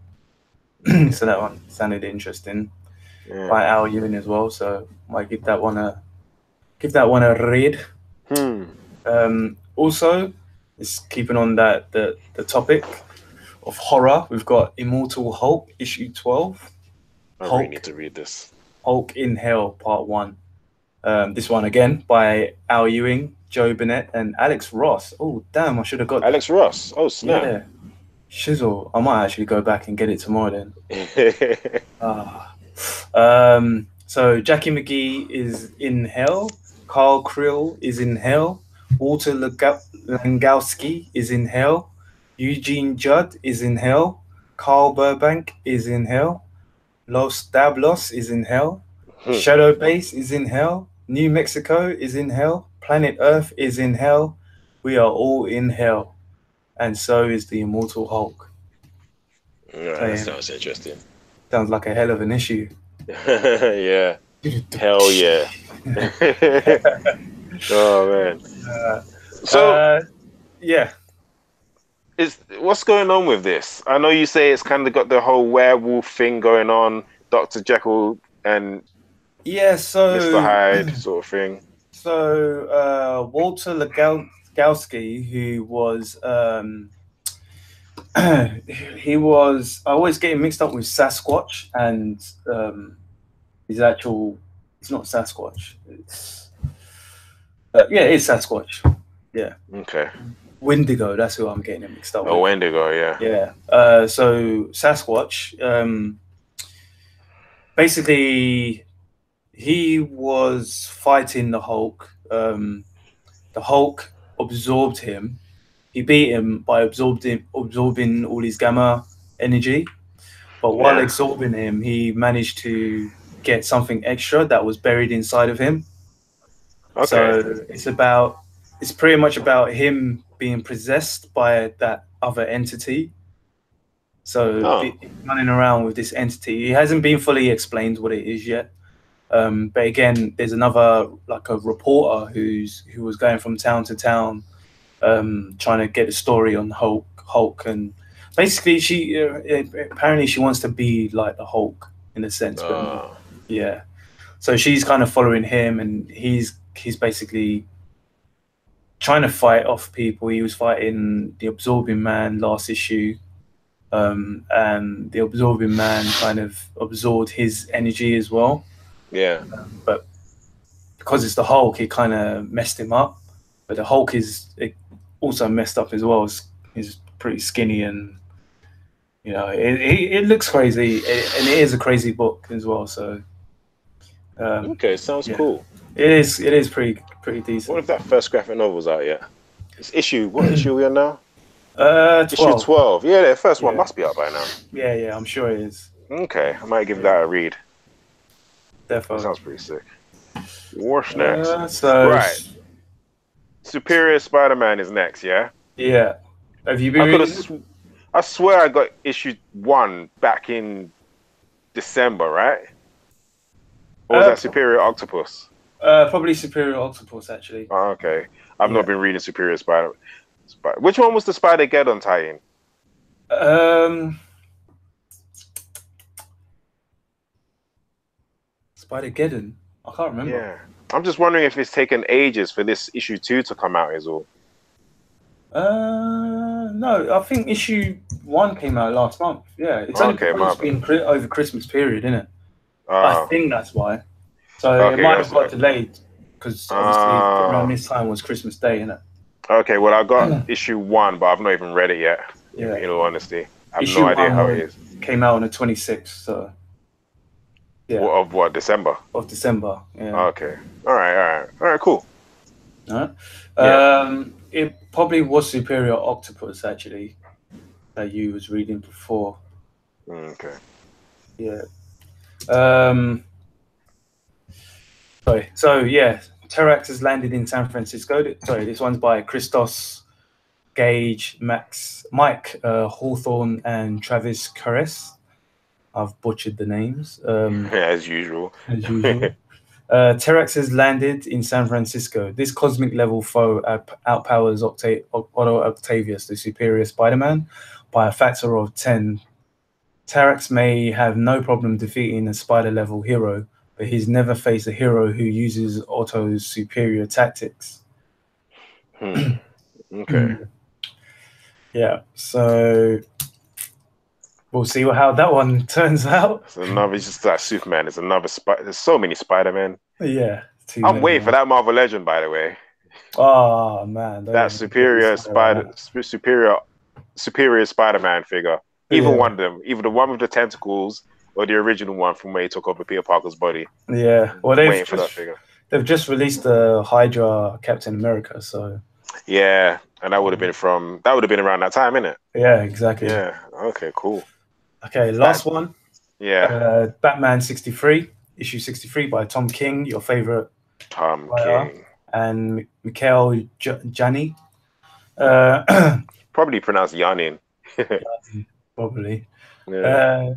[SPEAKER 1] So that one sounded interesting.
[SPEAKER 2] Yeah.
[SPEAKER 1] By Al Ewing as well, so might give that one a read. Also, it's keeping on that the topic of horror. We've got Immortal Hulk issue 12.
[SPEAKER 2] I really need to read this.
[SPEAKER 1] Hulk in Hell Part 1. This one again by Al Ewing, Joe Burnett, and Alex Ross. Oh damn! I should have got
[SPEAKER 2] Alex Ross. Oh snap!
[SPEAKER 1] Yeah, shizzle. I might actually go back and get it tomorrow then. So Jackie McGee is in hell. Carl Krill is in hell. Walter Langowski is in hell. Eugene Judd is in hell. Carl Burbank is in hell. Los Dablos is in hell. Shadow Base is in hell. New Mexico is in hell. Planet Earth is in hell. We are all in hell. And so is the Immortal Hulk.
[SPEAKER 2] Yeah, that sounds interesting.
[SPEAKER 1] Sounds like a hell of an issue.
[SPEAKER 2] Yeah. Hell yeah. Oh man.
[SPEAKER 1] Yeah.
[SPEAKER 2] What's going on with this? I know you say it's kind of got the whole werewolf thing going on, Dr. Jekyll and Mr. Hyde sort of thing.
[SPEAKER 1] So Walter Legowski, who was he was, I always get him mixed up with Sasquatch and his actual, it's not Sasquatch, it's it's Sasquatch. Yeah.
[SPEAKER 2] Okay.
[SPEAKER 1] Wendigo, that's who I'm getting him mixed up with.
[SPEAKER 2] Oh, Wendigo, yeah.
[SPEAKER 1] Yeah. So Sasquatch, basically he was fighting the Hulk. The Hulk absorbed him. He beat him by absorbing all his gamma energy. But while absorbing him, he managed to get something extra that was buried inside of him. Okay. So it's pretty much about him being possessed by that other entity. So
[SPEAKER 2] Oh,
[SPEAKER 1] he's running around with this entity. It hasn't been fully explained what it is yet. But again, there's another like a reporter who was going from town to town, trying to get a story on Hulk, and basically apparently she wants to be like the Hulk in a sense, but yeah. So she's kind of following him, and he's basically trying to fight off people. He was fighting the Absorbing Man last issue, and the Absorbing Man kind of absorbed his energy as well.
[SPEAKER 2] yeah.
[SPEAKER 1] But because it's the Hulk, it kind of messed him up. But the Hulk also messed up as well. He's pretty skinny, and it looks crazy, and it is a crazy book as well. So
[SPEAKER 2] Okay, sounds
[SPEAKER 1] yeah,
[SPEAKER 2] cool.
[SPEAKER 1] it is pretty decent.
[SPEAKER 2] What if that first graphic novel's out yet? It's what issue are we on now?
[SPEAKER 1] 12.
[SPEAKER 2] Issue 12. Yeah, the first one
[SPEAKER 1] Yeah.
[SPEAKER 2] must be out by now.
[SPEAKER 1] Yeah, I'm sure it is.
[SPEAKER 2] Okay, I might give that a read. That
[SPEAKER 1] Definitely.
[SPEAKER 2] sounds pretty sick. What's next?
[SPEAKER 1] Right.
[SPEAKER 2] Superior Spider-Man is next, yeah?
[SPEAKER 1] Yeah. Have you been reading?
[SPEAKER 2] I swear I got issue 1 back in December, right? Or was that Superior Octopus?
[SPEAKER 1] Probably Superior Octopus, actually.
[SPEAKER 2] Oh, okay. I've not been reading Superior Spider. Which one was the Spider-Geddon tie-in?
[SPEAKER 1] Spider-Geddon? I can't remember.
[SPEAKER 2] Yeah. I'm just wondering if it's taken ages for this issue 2 to come out is all.
[SPEAKER 1] No, I think issue 1 came out last month. Yeah, it's only been over Christmas period, isn't it? I think that's why. So it might have got delayed because obviously around this time was Christmas Day, isn't it?
[SPEAKER 2] Okay, well I got issue 1, but I've not even read it yet. Yeah. In all honesty, I have no idea how it is.
[SPEAKER 1] Came out on the 26th, so yeah.
[SPEAKER 2] Of what, December?
[SPEAKER 1] Of December. Yeah.
[SPEAKER 2] Okay. All right. Cool.
[SPEAKER 1] All right. It probably was Superior Octopus actually that you was reading before.
[SPEAKER 2] Okay.
[SPEAKER 1] Yeah. Sorry. So yeah, Terax has landed in San Francisco. Sorry, this one's by Christos Gage, Mike Hawthorne, and Travis Caress. I've butchered the names.
[SPEAKER 2] As usual.
[SPEAKER 1] Terax has landed in San Francisco. This cosmic level foe outpowers Otto Octavius, the superior Spider-Man, by a factor of 10. Terax may have no problem defeating a spider level hero, but he's never faced a hero who uses Otto's superior tactics.
[SPEAKER 2] Okay.
[SPEAKER 1] Yeah, so we'll see how that one turns out.
[SPEAKER 2] It's just like Superman. It's another There's so many Spider-Man.
[SPEAKER 1] Yeah.
[SPEAKER 2] I'm waiting for that Marvel Legend, by the way.
[SPEAKER 1] Oh man,
[SPEAKER 2] that superior Spider-Man figure. Either one of them, either the one with the tentacles or the original one from where he took over Peter Parker's body.
[SPEAKER 1] Yeah, well,
[SPEAKER 2] waiting for that figure.
[SPEAKER 1] They've just released the Hydra Captain America, so
[SPEAKER 2] yeah, and that would have been around that time, innit?
[SPEAKER 1] Yeah, exactly.
[SPEAKER 2] Yeah. Okay. Cool.
[SPEAKER 1] Okay, last one.
[SPEAKER 2] Yeah.
[SPEAKER 1] Batman 63, issue 63 by Tom King, your favorite
[SPEAKER 2] Tom King,
[SPEAKER 1] and Mikhail Jani.
[SPEAKER 2] Probably pronounced Yanin.
[SPEAKER 1] Probably.
[SPEAKER 2] Yeah.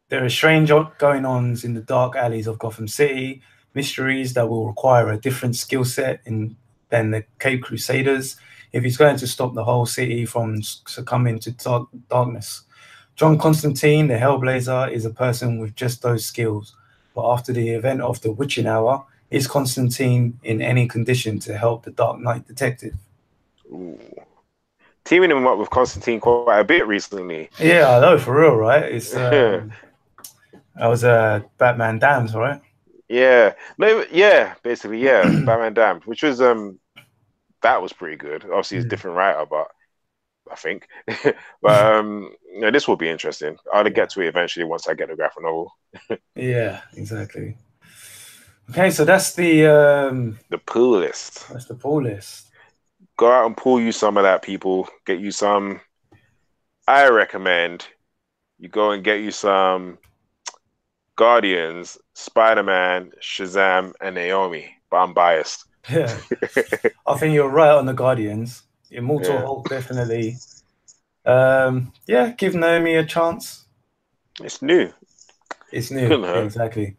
[SPEAKER 1] There are strange going-ons in the dark alleys of Gotham City, mysteries that will require a different skill set than the Cape Crusaders if he's going to stop the whole city from succumbing to darkness. John Constantine, the Hellblazer, is a person with just those skills, but after the event of the Witching Hour, is Constantine in any condition to help the Dark Knight detective?
[SPEAKER 2] Ooh. Teaming him up with Constantine quite a bit recently.
[SPEAKER 1] Yeah, I know, for real, right? It's that was Batman Damned, right?
[SPEAKER 2] Yeah, no, yeah, basically, yeah, Batman Damned, which was that was pretty good. Obviously, it's a different writer, but I think, but this will be interesting. I'll get to it eventually once I get the graphic novel.
[SPEAKER 1] Yeah, exactly. Okay, so that's the
[SPEAKER 2] pull list.
[SPEAKER 1] That's the pull list.
[SPEAKER 2] Go out and pull you some of that, people. Get you some. I recommend you go and get you some Guardians, Spider-Man, Shazam, and Naomi. But I'm biased.
[SPEAKER 1] Yeah, I think you're right on the Guardians. Immortal
[SPEAKER 2] Yeah,
[SPEAKER 1] Hulk, definitely. Yeah, give Naomi a chance.
[SPEAKER 2] it's new.
[SPEAKER 1] It's new,
[SPEAKER 2] Couldn't hurt.
[SPEAKER 1] exactly.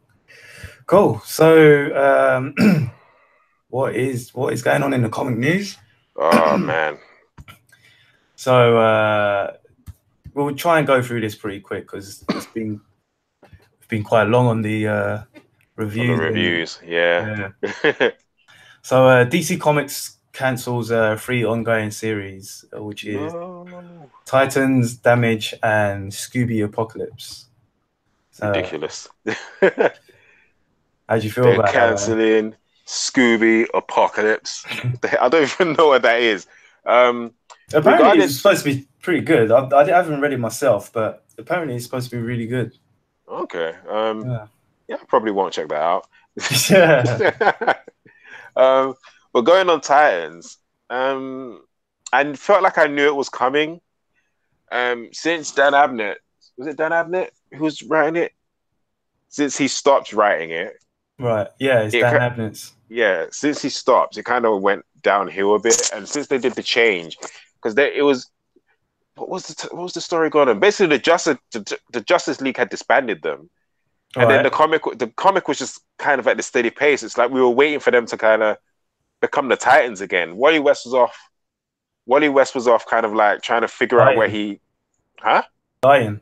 [SPEAKER 1] Cool. So, what is going on in the comic news?
[SPEAKER 2] Oh man,
[SPEAKER 1] So, we'll try and go through this pretty quick because it's been quite long on the
[SPEAKER 2] on the
[SPEAKER 1] reviews.
[SPEAKER 2] reviews, yeah.
[SPEAKER 1] Yeah. So, DC Comics cancels 3 ongoing series, which is
[SPEAKER 2] No,
[SPEAKER 1] Titans, Damage, and Scooby Apocalypse. So,
[SPEAKER 2] ridiculous.
[SPEAKER 1] how do you feel
[SPEAKER 2] They're
[SPEAKER 1] about that, man?
[SPEAKER 2] canceling Scooby Apocalypse. I don't even know what that is. Um,
[SPEAKER 1] Apparently,
[SPEAKER 2] regarding
[SPEAKER 1] it's supposed to be pretty good. I haven't read it myself, but apparently, it's supposed to be really good.
[SPEAKER 2] okay,
[SPEAKER 1] Yeah.
[SPEAKER 2] yeah, I probably won't check that out.
[SPEAKER 1] Yeah.
[SPEAKER 2] um, but going on Titans, I felt like I knew it was coming. Since Dan Abnett, was it Dan Abnett who's writing it? Since he stopped writing it,
[SPEAKER 1] Right. Yeah, it's
[SPEAKER 2] it
[SPEAKER 1] Dan Abnett's.
[SPEAKER 2] yeah, since he stopped, it kind of went downhill a bit. And since they did the change, because it was what was the story going on? Basically, the Justice League had disbanded them, and then
[SPEAKER 1] Right.
[SPEAKER 2] the comic was just kind of at the steady pace. It's like we were waiting for them to kind of become the Titans again. Wally West was off, kind of like trying to figure out where
[SPEAKER 1] Dying.
[SPEAKER 2] he, huh?
[SPEAKER 1] Dying.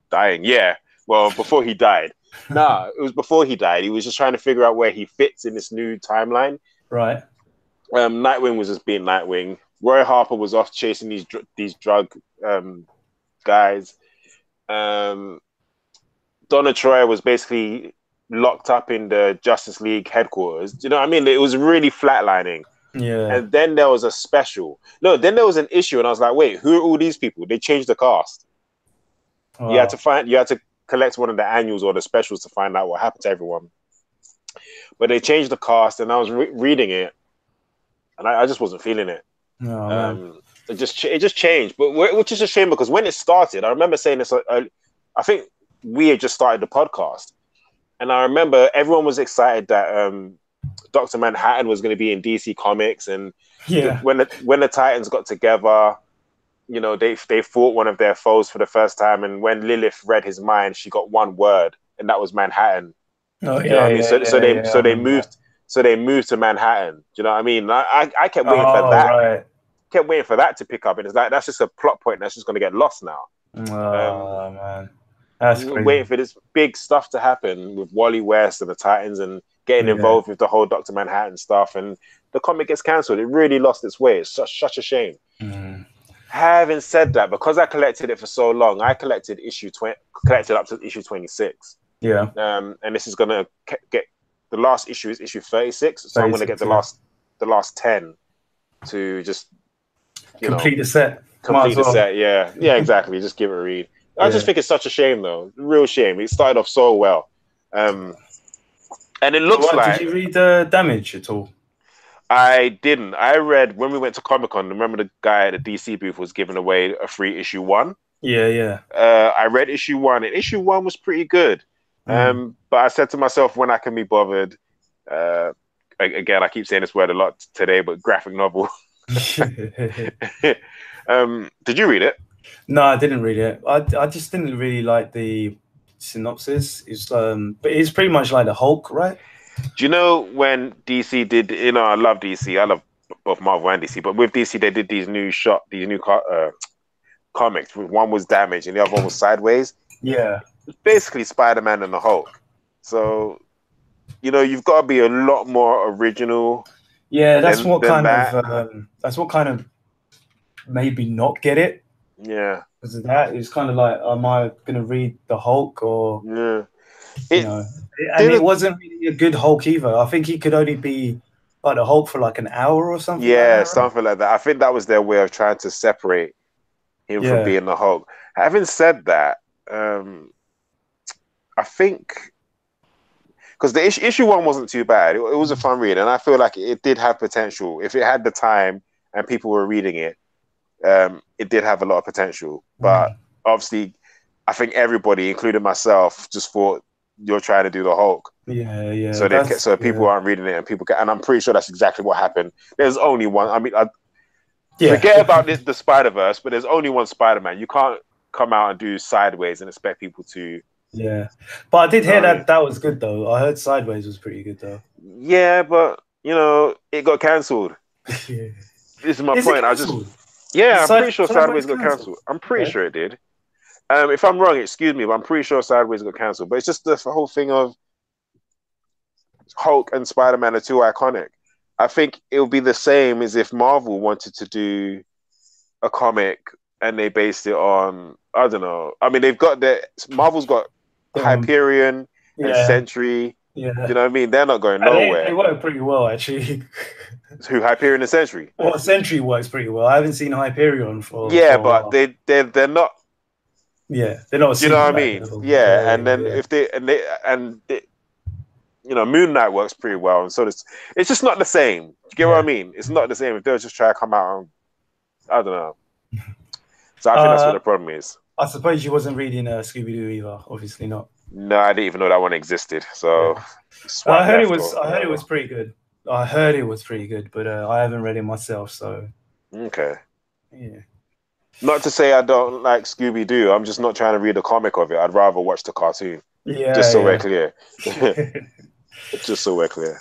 [SPEAKER 2] Dying, yeah. Well, before he died. Nah, it was before he died. He was just trying to figure out where he fits in this new timeline.
[SPEAKER 1] Right.
[SPEAKER 2] Nightwing was just being Nightwing. Roy Harper was off chasing these drug guys. Um, Donna Troy was basically locked up in the Justice League headquarters. Do you know what I mean? It was really flatlining.
[SPEAKER 1] Yeah.
[SPEAKER 2] And then there was a special. No, then there was an issue, and I was like, wait, who are all these people? They changed the cast.
[SPEAKER 1] Wow.
[SPEAKER 2] You had to collect one of the annuals or the specials to find out what happened to everyone. But they changed the cast, and I was reading it, and I just wasn't feeling it.
[SPEAKER 1] Oh man.
[SPEAKER 2] It just changed, but which is a shame because when it started, I remember saying this. I think we had just started the podcast, and I remember everyone was excited that Doctor Manhattan was going to be in DC Comics, and
[SPEAKER 1] Yeah.
[SPEAKER 2] when the Titans got together, you know, they fought one of their foes for the first time, and when Lilith read his mind, she got one word, and that was Manhattan.
[SPEAKER 1] Oh
[SPEAKER 2] Do you know
[SPEAKER 1] yeah,
[SPEAKER 2] what I mean?
[SPEAKER 1] yeah, yeah, yeah. I remember that.
[SPEAKER 2] So they moved to Manhattan. Do you know what I mean? I kept waiting for
[SPEAKER 1] Oh
[SPEAKER 2] that.
[SPEAKER 1] right.
[SPEAKER 2] Kept waiting for that to pick up, and it's like that's just a plot point that's just going to get lost now.
[SPEAKER 1] Oh man. That's
[SPEAKER 2] Waiting
[SPEAKER 1] crazy.
[SPEAKER 2] for this big stuff to happen with Wally West and the Titans, and getting
[SPEAKER 1] Yeah.
[SPEAKER 2] involved with the whole Doctor Manhattan stuff, and the comic gets cancelled. It really lost its way. It's such a shame.
[SPEAKER 1] Mm.
[SPEAKER 2] Having said that, because I collected it for so long, I collected collected up to issue 26.
[SPEAKER 1] Yeah.
[SPEAKER 2] And this is gonna get the last issue is issue 36, so I'm gonna get
[SPEAKER 1] 36, yeah.
[SPEAKER 2] the last 10 to just
[SPEAKER 1] Complete the set. Might
[SPEAKER 2] complete
[SPEAKER 1] as
[SPEAKER 2] the
[SPEAKER 1] well.
[SPEAKER 2] set. Yeah, exactly. Just give it a read. I just
[SPEAKER 1] Yeah.
[SPEAKER 2] think it's such a shame, though. Real shame. It started off so well, and it
[SPEAKER 1] So
[SPEAKER 2] looks
[SPEAKER 1] what did
[SPEAKER 2] like
[SPEAKER 1] you read Damage at all?
[SPEAKER 2] I didn't. I read when we went to Comic Con. Remember the guy at the DC booth was giving away a free issue one.
[SPEAKER 1] Yeah, yeah.
[SPEAKER 2] I read issue one, and issue one was pretty good.
[SPEAKER 1] Mm.
[SPEAKER 2] But I said to myself, when I can be bothered, again, I keep saying this word a lot today, but graphic novel. Did you read it?
[SPEAKER 1] No, I didn't read it. I just didn't really like the synopsis. It's but it's pretty much like the Hulk, right?
[SPEAKER 2] Do you know when DC did? You know, I love DC. I love both Marvel and DC, but with DC, they did these new comics. One was Damage, and the other one was Sideways.
[SPEAKER 1] Yeah.
[SPEAKER 2] It's basically Spider-Man and the Hulk. So, you know, you've got to be a lot more original
[SPEAKER 1] Yeah, that's what
[SPEAKER 2] than
[SPEAKER 1] kind
[SPEAKER 2] that.
[SPEAKER 1] of maybe not get it
[SPEAKER 2] Yeah,
[SPEAKER 1] because of that. It's kind of like, am I going to read the Hulk or
[SPEAKER 2] yeah.
[SPEAKER 1] you
[SPEAKER 2] It
[SPEAKER 1] know? And it
[SPEAKER 2] did.
[SPEAKER 1] wasn't really a good Hulk either. I think he could only be like the Hulk for like an hour or something like
[SPEAKER 2] Yeah,
[SPEAKER 1] that, right?
[SPEAKER 2] something like that. I think that was their way of trying to separate him from
[SPEAKER 1] Yeah.
[SPEAKER 2] being the Hulk. Having said that, I think because the issue one wasn't too bad. It was a fun read, and I feel like it did have potential if it had the time and people were reading it. It did have a lot of potential, but obviously, I think everybody, including myself, just thought you're trying to do the Hulk.
[SPEAKER 1] Yeah, yeah.
[SPEAKER 2] So people aren't reading it, and I'm pretty sure that's exactly what happened. There's only one. I mean,
[SPEAKER 1] Yeah.
[SPEAKER 2] Forget about the Spider-Verse, but there's only one Spider-Man. You can't come out and do Sideways and expect people to.
[SPEAKER 1] Yeah, but I did
[SPEAKER 2] You know
[SPEAKER 1] hear
[SPEAKER 2] what I mean?
[SPEAKER 1] that that was good though. I heard Sideways was pretty good though.
[SPEAKER 2] Yeah, but it got cancelled.
[SPEAKER 1] Yeah.
[SPEAKER 2] This is my
[SPEAKER 1] Is it
[SPEAKER 2] point.
[SPEAKER 1] cancelled?
[SPEAKER 2] Yeah, I'm pretty sure
[SPEAKER 1] Sideways
[SPEAKER 2] Sideways got
[SPEAKER 1] cancelled?
[SPEAKER 2] cancelled. I'm pretty
[SPEAKER 1] Okay.
[SPEAKER 2] sure it did. If I'm wrong, excuse me, but I'm pretty sure Sideways got cancelled. But it's just the whole thing of Hulk and Spider-Man are too iconic. I think it would be the same as if Marvel wanted to do a comic and they based it on, I don't know. I mean, Marvel's got
[SPEAKER 1] Um,
[SPEAKER 2] Hyperion and
[SPEAKER 1] yeah,
[SPEAKER 2] Sentry. Do you
[SPEAKER 1] yeah.
[SPEAKER 2] know what I mean? They're not going
[SPEAKER 1] And they
[SPEAKER 2] nowhere.
[SPEAKER 1] work pretty well actually.
[SPEAKER 2] Who, Hyperion and Sentry?
[SPEAKER 1] Well, Sentry works pretty well. I haven't seen Hyperion
[SPEAKER 2] Yeah,
[SPEAKER 1] for a
[SPEAKER 2] but
[SPEAKER 1] while.
[SPEAKER 2] they're not.
[SPEAKER 1] Yeah, they're not a
[SPEAKER 2] Do you know what I
[SPEAKER 1] Superman
[SPEAKER 2] mean?
[SPEAKER 1] level. Yeah,
[SPEAKER 2] Yeah, and
[SPEAKER 1] yeah,
[SPEAKER 2] then
[SPEAKER 1] yeah.
[SPEAKER 2] if Moon Knight works pretty well, and so it's just not the same. Do you get what I
[SPEAKER 1] Yeah.
[SPEAKER 2] mean? It's not the same if they'll just try to come out and I don't know. So I think that's what
[SPEAKER 1] Uh,
[SPEAKER 2] the problem is.
[SPEAKER 1] I suppose you wasn't reading Scooby Doo either. Obviously not.
[SPEAKER 2] No, I didn't even know that one existed. So
[SPEAKER 1] Yeah.
[SPEAKER 2] swipe left or
[SPEAKER 1] I heard it
[SPEAKER 2] whatever.
[SPEAKER 1] was pretty good. I heard it was pretty good, but I haven't read it myself. So
[SPEAKER 2] Okay.
[SPEAKER 1] yeah.
[SPEAKER 2] Not to say I don't like Scooby Doo. I'm just not trying to read a comic of it. I'd rather watch the cartoon. Just so we're
[SPEAKER 1] Yeah,
[SPEAKER 2] clear.
[SPEAKER 1] yeah.
[SPEAKER 2] Just so we're clear.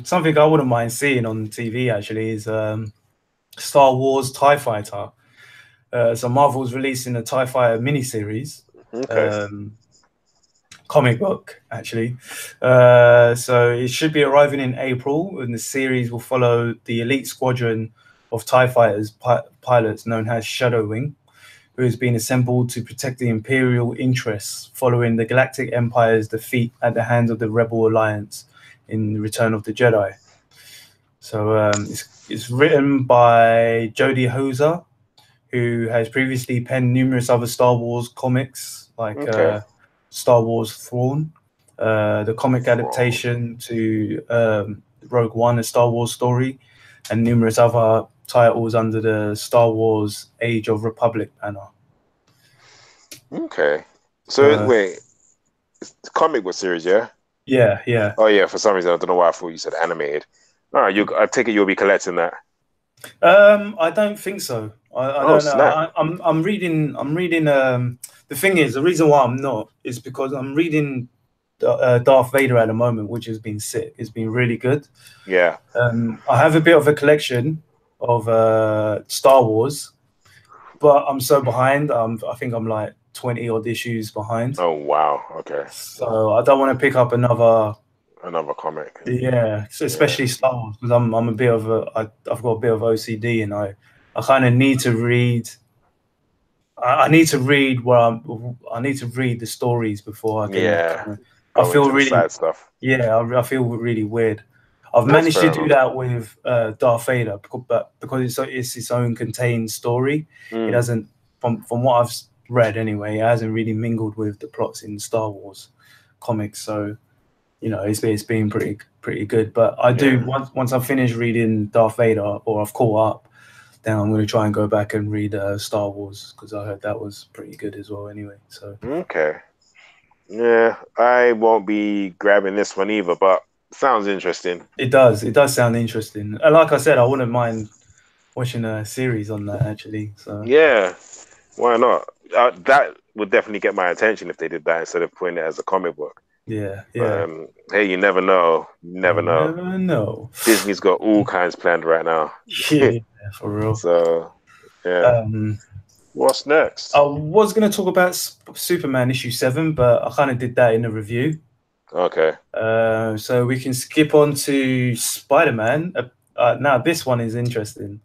[SPEAKER 1] Something I wouldn't mind seeing on TV actually is Star Wars TIE Fighter. So Marvel's releasing a TIE Fighter miniseries,
[SPEAKER 2] Okay.
[SPEAKER 1] um, comic book actually. So it should be arriving in April, and the series will follow the elite squadron of TIE fighters pilots known as Shadow Wing, who has been assembled to protect the Imperial interests following the Galactic Empire's defeat at the hands of the Rebel Alliance in Return of the Jedi. So it's written by Jody Hoser, who has previously penned numerous other Star Wars comics, like
[SPEAKER 2] Okay.
[SPEAKER 1] Star Wars Thrawn, the comic adaptation to Rogue One, a Star Wars story, and numerous other titles under the Star Wars Age of Republic banner.
[SPEAKER 2] Okay. So wait, it's a comic book series, yeah?
[SPEAKER 1] Yeah, yeah.
[SPEAKER 2] Oh yeah, for some reason I don't know why I thought you said animated. All right, I take it you'll be collecting that.
[SPEAKER 1] I don't think so. I
[SPEAKER 2] Oh
[SPEAKER 1] don't know.
[SPEAKER 2] snap.
[SPEAKER 1] I'm reading. The thing is, the reason why I'm not is because I'm reading Darth Vader at the moment, which has been sick. It's been really good.
[SPEAKER 2] Yeah.
[SPEAKER 1] I have a bit of a collection of Star Wars, but I'm so behind. I think I'm like 20 odd issues behind.
[SPEAKER 2] Oh wow. Okay.
[SPEAKER 1] So I don't want to pick up another.
[SPEAKER 2] Another comic.
[SPEAKER 1] Yeah, so especially Star Wars, because I'm a bit of I've got a bit of OCD, and I kind of need to read. I need to read I need to read the stories before I can
[SPEAKER 2] Yeah.
[SPEAKER 1] kind of. I
[SPEAKER 2] Go
[SPEAKER 1] feel
[SPEAKER 2] into the
[SPEAKER 1] really,
[SPEAKER 2] side stuff.
[SPEAKER 1] yeah, I feel really weird. I've
[SPEAKER 2] That's
[SPEAKER 1] managed to
[SPEAKER 2] fair
[SPEAKER 1] do
[SPEAKER 2] enough.
[SPEAKER 1] that with Darth Vader, but because it's its own contained story, it
[SPEAKER 2] Mm.
[SPEAKER 1] hasn't. From what I've read anyway, it hasn't really mingled with the plots in Star Wars comics. So it's been pretty good. But I do
[SPEAKER 2] Yeah.
[SPEAKER 1] once I finish reading Darth Vader, or I've caught up, then I'm going to try and go back and read Star Wars, because I heard that was pretty good as well. Anyway, so
[SPEAKER 2] Okay. Yeah, I won't be grabbing this one either, but sounds interesting.
[SPEAKER 1] it does sound interesting. And like I said, I wouldn't mind watching a series on that actually. So
[SPEAKER 2] Yeah, why not? That would definitely get my attention if they did that instead of putting it as a comic book.
[SPEAKER 1] yeah,
[SPEAKER 2] But
[SPEAKER 1] yeah.
[SPEAKER 2] hey, you never know. You
[SPEAKER 1] You
[SPEAKER 2] never know.
[SPEAKER 1] never know.
[SPEAKER 2] Disney's got all kinds planned right now.
[SPEAKER 1] Yeah, for real.
[SPEAKER 2] So, yeah.
[SPEAKER 1] Um,
[SPEAKER 2] What's next?
[SPEAKER 1] I was going to talk about Superman issue 7, but I kind of did that in a review.
[SPEAKER 2] Okay.
[SPEAKER 1] So we can skip on to Spider-Man. Now this one is interesting.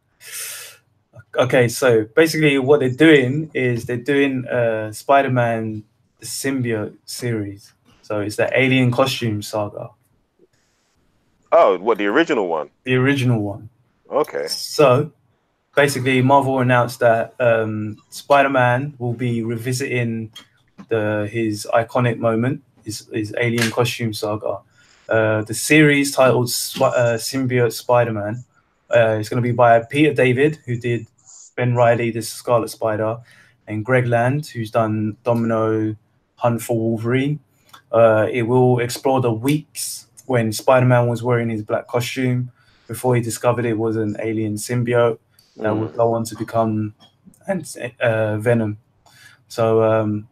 [SPEAKER 1] Okay, so basically what they're doing is they're doing Spider-Man the Symbiote series. So it's the Alien Costume Saga,
[SPEAKER 2] Oh, what, the original one?
[SPEAKER 1] the original one.
[SPEAKER 2] Okay.
[SPEAKER 1] So basically Marvel announced that Spider-Man will be revisiting his iconic moment, his Alien Costume Saga. The series titled Symbiote Spider-Man is going to be by Peter David, who did Ben Reilly, the Scarlet Spider, and Greg Land, who's done Domino, Hunt for Wolverine. It will explore the weeks when Spider-Man was wearing his black costume, before he discovered it was an alien symbiote that would go on to become Venom. So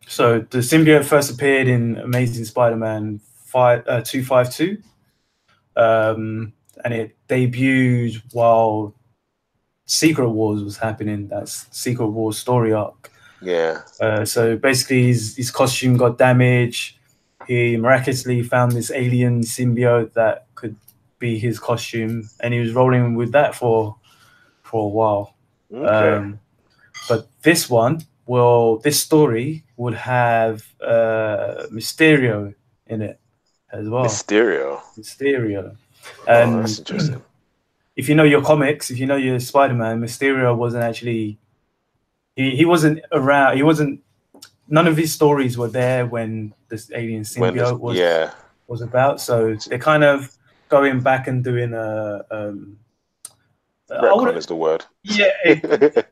[SPEAKER 1] so the symbiote first appeared in Amazing Spider-Man 252, and it debuted while Secret Wars was happening. That's Secret Wars story arc.
[SPEAKER 2] Yeah.
[SPEAKER 1] So basically, his costume got damaged. He miraculously found this alien symbiote that could be his costume, and he was rolling with that for a while.
[SPEAKER 2] Okay.
[SPEAKER 1] But this story would have Mysterio in it as well.
[SPEAKER 2] Mysterio.
[SPEAKER 1] And
[SPEAKER 2] Oh, that's interesting.
[SPEAKER 1] if you know your comics, if you know your Spider-Man, Mysterio wasn't actually. He wasn't around. He wasn't. None of his stories were there when this alien symbiote was about. So they're kind of going back and doing a.
[SPEAKER 2] Retcon is the word.
[SPEAKER 1] Yeah,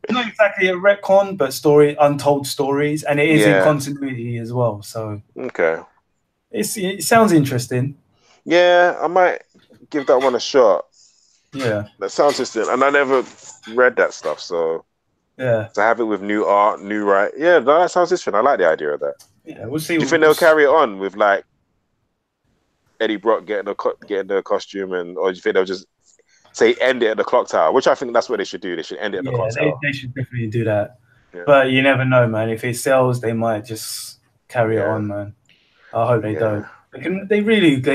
[SPEAKER 1] not exactly a retcon, but untold stories, and it is in continuity as well. So
[SPEAKER 2] okay,
[SPEAKER 1] it sounds interesting.
[SPEAKER 2] Yeah, I might give that one a shot.
[SPEAKER 1] Yeah,
[SPEAKER 2] that sounds interesting, and I never read that stuff, so
[SPEAKER 1] yeah,
[SPEAKER 2] to have it with new art, new right. Yeah, no, that sounds interesting. I like the idea of that.
[SPEAKER 1] Yeah, we'll see.
[SPEAKER 2] Do you think they'll carry it on with like Eddie Brock getting the costume, or do you think they'll just say end it at the clock tower? Which I think that's what they should do. They should end it at the clock tower.
[SPEAKER 1] They should definitely do that. Yeah. But you never know, man. If it sells, they might just carry it on, man. I hope they don't. They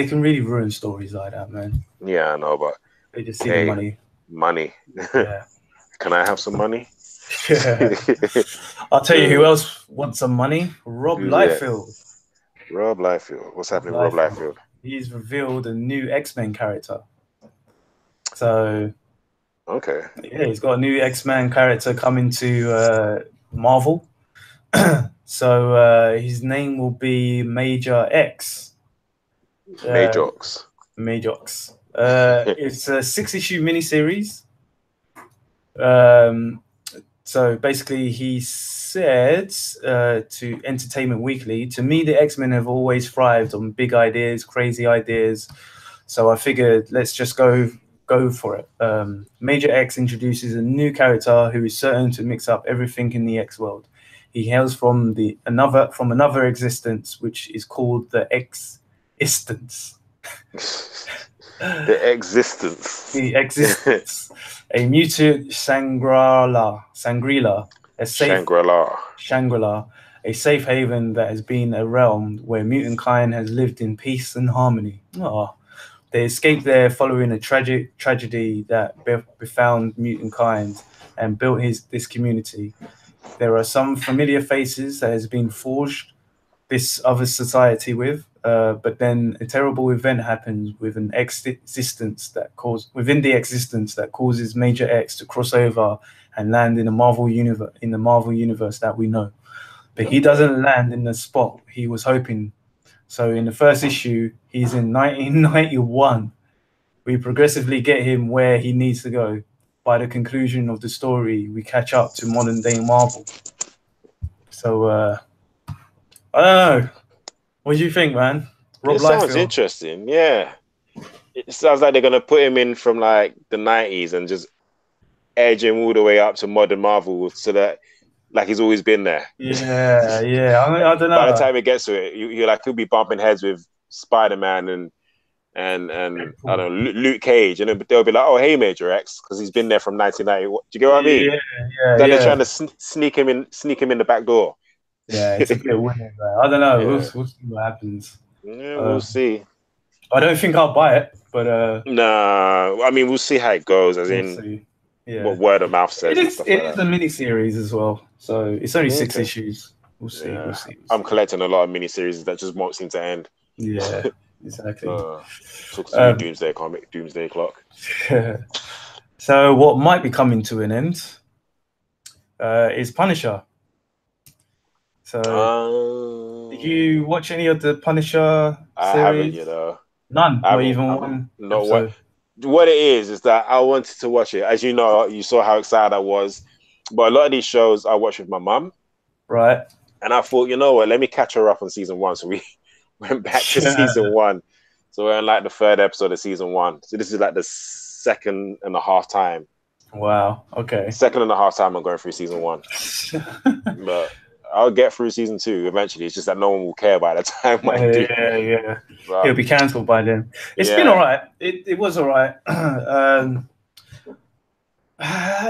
[SPEAKER 1] can really ruin stories like that, man.
[SPEAKER 2] Yeah, I know, but
[SPEAKER 1] they just see the money.
[SPEAKER 2] Money.
[SPEAKER 1] Yeah.
[SPEAKER 2] Can I have some money?
[SPEAKER 1] Yeah. I'll tell you who else wants some money. Rob Liefeld.
[SPEAKER 2] Rob Liefeld. What's happening with Rob Liefeld?
[SPEAKER 1] He's revealed a new X-Men character. So
[SPEAKER 2] okay.
[SPEAKER 1] Yeah, he's got a new X-Men character coming to Marvel. So his name will be Major X.
[SPEAKER 2] Majox.
[SPEAKER 1] It's a 6-issue miniseries. So basically, he said to Entertainment Weekly, "To me, the X-Men have always thrived on big ideas, crazy ideas. So I figured, let's just go for it." Major X introduces a new character who is certain to mix up everything in the X world. He hails from another existence, which is called the Existence.
[SPEAKER 2] The Existence.
[SPEAKER 1] A mutant Shangri-La, a safe haven that has been a realm where mutant kind has lived in peace and harmony. They escaped there following a tragedy that befound mutant kind and built this community. There are some familiar faces that has been forged this other society with, but then a terrible event happens within the existence that causes Major X to cross over and land in the Marvel universe that we know. But he doesn't land in the spot he was hoping. So in the first issue, he's in 1991. We progressively get him where he needs to go. By the conclusion of the story, we catch up to modern day Marvel. So I don't know. What do you think, man?
[SPEAKER 2] It sounds interesting. Yeah, it sounds like they're gonna put him in from like the 90s and just edge him all the way up to modern Marvel, so that like he's always been there.
[SPEAKER 1] Yeah. I don't know.
[SPEAKER 2] By the time it gets to it, you like could be bumping heads with Spider-Man and I don't know, Luke Cage, and they'll be like, "Oh, hey, Major X," because he's been there from 1990. Do you get what I mean?
[SPEAKER 1] Yeah.
[SPEAKER 2] Then they're trying to sneak him in the back door.
[SPEAKER 1] Yeah, it's a bit weird. I don't know. We'll see what happens.
[SPEAKER 2] Yeah, we'll see.
[SPEAKER 1] I don't think I'll buy it, but
[SPEAKER 2] nah. I mean, we'll see how it goes. As in, what word of mouth says.
[SPEAKER 1] It is a miniseries as well, so it's only 6 issues. We'll see.
[SPEAKER 2] Yeah.
[SPEAKER 1] We'll see.
[SPEAKER 2] I'm collecting a lot of miniseries that just won't seem to end.
[SPEAKER 1] Yeah, exactly.
[SPEAKER 2] Talk to Doomsday comic, Doomsday Clock.
[SPEAKER 1] So what might be coming to an end is Punisher. So, did you watch any of the Punisher series?
[SPEAKER 2] I haven't, you know.
[SPEAKER 1] None, not even one.
[SPEAKER 2] No, what it is that I wanted to watch it. As you know, you saw how excited I was. But a lot of these shows I watch with my mum.
[SPEAKER 1] Right.
[SPEAKER 2] And I thought, you know what, let me catch her up on season 1. So we went back to season 1. So we're in like the third episode of season 1. So this is like the second and a half time.
[SPEAKER 1] Wow. Okay.
[SPEAKER 2] Second and a half time I'm going through season 1. But I'll get through season 2 eventually. It's just that no one will care by the time I do.
[SPEAKER 1] Yeah.
[SPEAKER 2] But,
[SPEAKER 1] it'll be cancelled by then. It's been all right. It was all right.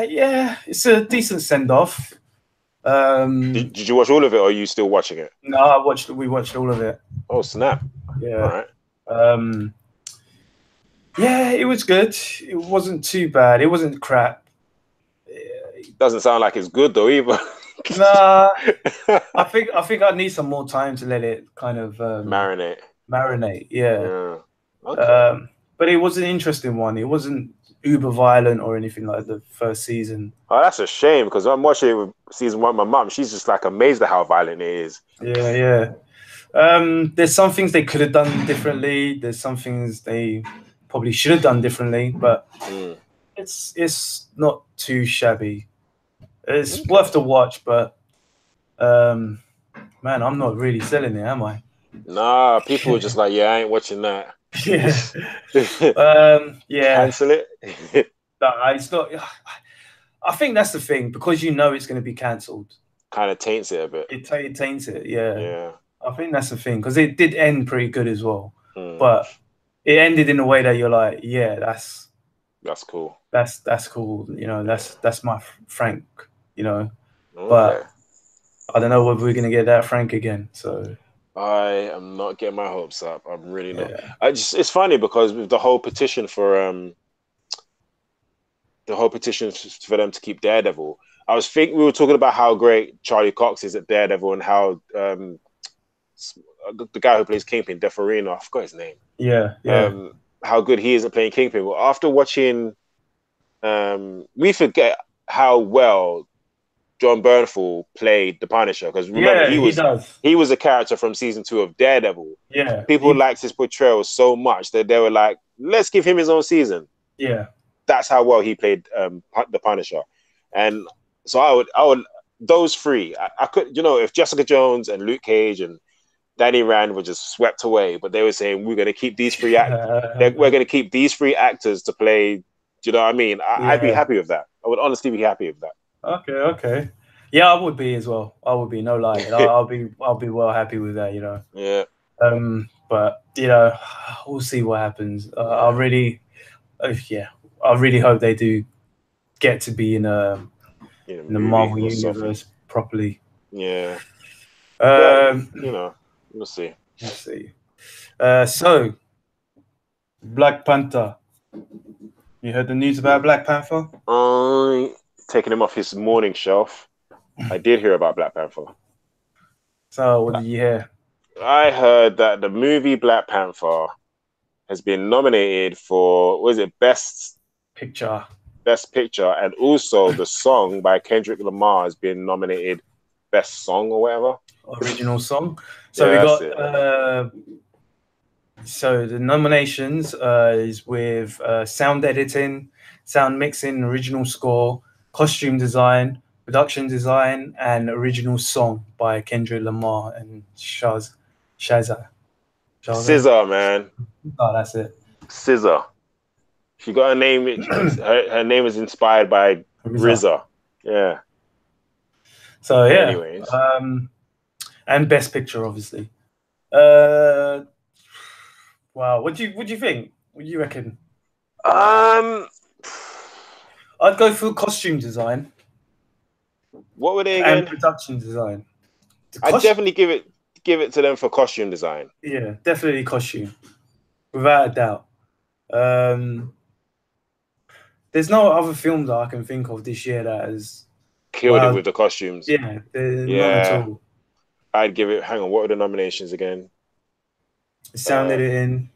[SPEAKER 1] Yeah, it's a decent send off.
[SPEAKER 2] Did you watch all of it, or are you still watching it?
[SPEAKER 1] No, we watched all of it.
[SPEAKER 2] Oh snap!
[SPEAKER 1] Yeah.
[SPEAKER 2] All right.
[SPEAKER 1] Yeah, it was good. It wasn't too bad. It wasn't crap.
[SPEAKER 2] Doesn't sound like it's good though either.
[SPEAKER 1] Nah, I think I need some more time to let it kind of
[SPEAKER 2] marinate.
[SPEAKER 1] Yeah.
[SPEAKER 2] Okay.
[SPEAKER 1] But it was an interesting one. It wasn't uber violent or anything like the first season.
[SPEAKER 2] Oh, that's a shame, because I'm watching it with season 1. My mum, she's just like amazed at how violent it is.
[SPEAKER 1] Yeah. There's some things they could have done differently. There's some things they probably should have done differently, but it's not too shabby. It's worth the watch, but man, I'm not really selling it, am I?
[SPEAKER 2] Nah, people are just like, yeah, I ain't watching that.
[SPEAKER 1] Yeah. Yeah.
[SPEAKER 2] Cancel it.
[SPEAKER 1] It's not. I think that's the thing, because you know it's going to be cancelled.
[SPEAKER 2] Kind of taints it a bit.
[SPEAKER 1] It taints it, yeah.
[SPEAKER 2] Yeah.
[SPEAKER 1] I think that's the thing, because it did end pretty good as well, but it ended in a way that you're like, yeah, that's
[SPEAKER 2] cool.
[SPEAKER 1] That's cool. You know, that's my Frank. You know,
[SPEAKER 2] okay.
[SPEAKER 1] But I don't know whether we're gonna get that Frank again. So
[SPEAKER 2] I am not getting my hopes up. I'm really not.
[SPEAKER 1] Yeah.
[SPEAKER 2] It's funny because with the whole petition for them to keep Daredevil, we were talking about how great Charlie Cox is at Daredevil, and how the guy who plays Kingpin, Defarino, I forgot his name.
[SPEAKER 1] Yeah.
[SPEAKER 2] How good he is at playing Kingpin. Well, after watching, we forget how well John Bernthal played the Punisher, because remember he was a character from season 2 of Daredevil.
[SPEAKER 1] Yeah,
[SPEAKER 2] people liked his portrayal so much that they were like, let's give him his own season.
[SPEAKER 1] Yeah,
[SPEAKER 2] that's how well he played the Punisher. And so I would those three. I could, if Jessica Jones and Luke Cage and Danny Rand were just swept away, but they were saying we're going to keep these three we're going to keep these three actors to play. Do you know what I mean? I'd be happy with that. I would honestly be happy with that.
[SPEAKER 1] Okay. Yeah, I would be as well. I would be, no lie. I'll be well happy with that.
[SPEAKER 2] Yeah.
[SPEAKER 1] But we'll see what happens. I really hope they do get to be in the Marvel universe properly.
[SPEAKER 2] Yeah. We'll see.
[SPEAKER 1] Let's see. So, Black Panther. You heard the news about Black Panther?
[SPEAKER 2] Taking him off his morning shelf. I did hear about Black Panther.
[SPEAKER 1] So, what did you hear?
[SPEAKER 2] I heard that the movie Black Panther has been nominated for, Best Picture, and also the song by Kendrick Lamar has been nominated Best Song or whatever.
[SPEAKER 1] Original song. So we got so the nominations is with sound editing, sound mixing, original score, costume design, production design, and original song by Kendrick Lamar and Shazam.
[SPEAKER 2] SZA, man.
[SPEAKER 1] Oh, that's it.
[SPEAKER 2] SZA. She got her name. her name is inspired by RZA. Yeah.
[SPEAKER 1] So yeah.
[SPEAKER 2] Anyways.
[SPEAKER 1] And Best Picture, obviously. Wow. What do you think? What do you reckon? I'd go for costume design.
[SPEAKER 2] What were they again?
[SPEAKER 1] And production design.
[SPEAKER 2] I'd definitely give it to them for costume design.
[SPEAKER 1] Yeah, definitely costume, without a doubt. There's no other film that I can think of this year that has
[SPEAKER 2] killed it with the costumes.
[SPEAKER 1] Yeah, not at all.
[SPEAKER 2] I'd give it. Hang on, what were the nominations again?
[SPEAKER 1] Sound
[SPEAKER 2] editing,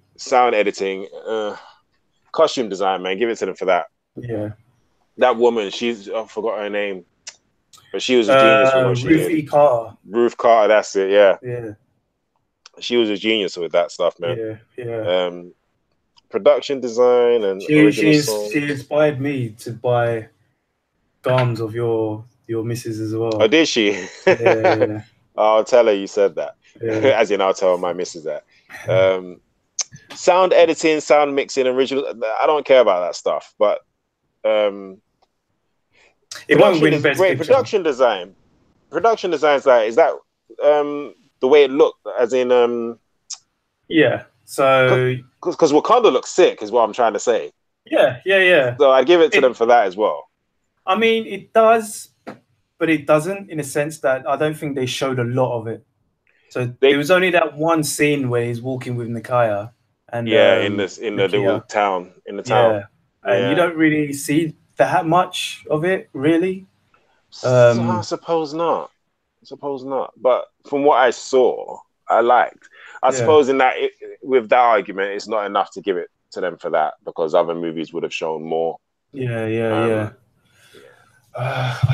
[SPEAKER 2] costume design. Man, give it to them for that.
[SPEAKER 1] Yeah.
[SPEAKER 2] That woman, I forgot her name, but she was a genius with what she did. Ruth Carter, that's it. Yeah.
[SPEAKER 1] Yeah.
[SPEAKER 2] She was a genius with that stuff, man.
[SPEAKER 1] Yeah.
[SPEAKER 2] Production design and original song.
[SPEAKER 1] She inspired me to buy gowns of your missus as well.
[SPEAKER 2] Oh, did she?
[SPEAKER 1] Yeah.
[SPEAKER 2] I'll tell her you said that.
[SPEAKER 1] Yeah.
[SPEAKER 2] As in, I'll tell my missus that. sound editing, sound mixing, original. I don't care about that stuff. But
[SPEAKER 1] It won't win Best
[SPEAKER 2] wait,
[SPEAKER 1] Picture.
[SPEAKER 2] Production design's like, is that the way it looked? As in
[SPEAKER 1] yeah. So
[SPEAKER 2] because Wakanda looks sick, is what I'm trying to say.
[SPEAKER 1] Yeah.
[SPEAKER 2] So I give it to them for that as well.
[SPEAKER 1] I mean, it does, but it doesn't, in a sense that I don't think they showed a lot of it. So there was only that one scene where he's walking with Nakia and
[SPEAKER 2] in the little town
[SPEAKER 1] Yeah, and you don't really see that much of it, really.
[SPEAKER 2] I suppose not. But from what I saw, I liked. I suppose in that with that argument, it's not enough to give it to them for that because other movies would have shown more.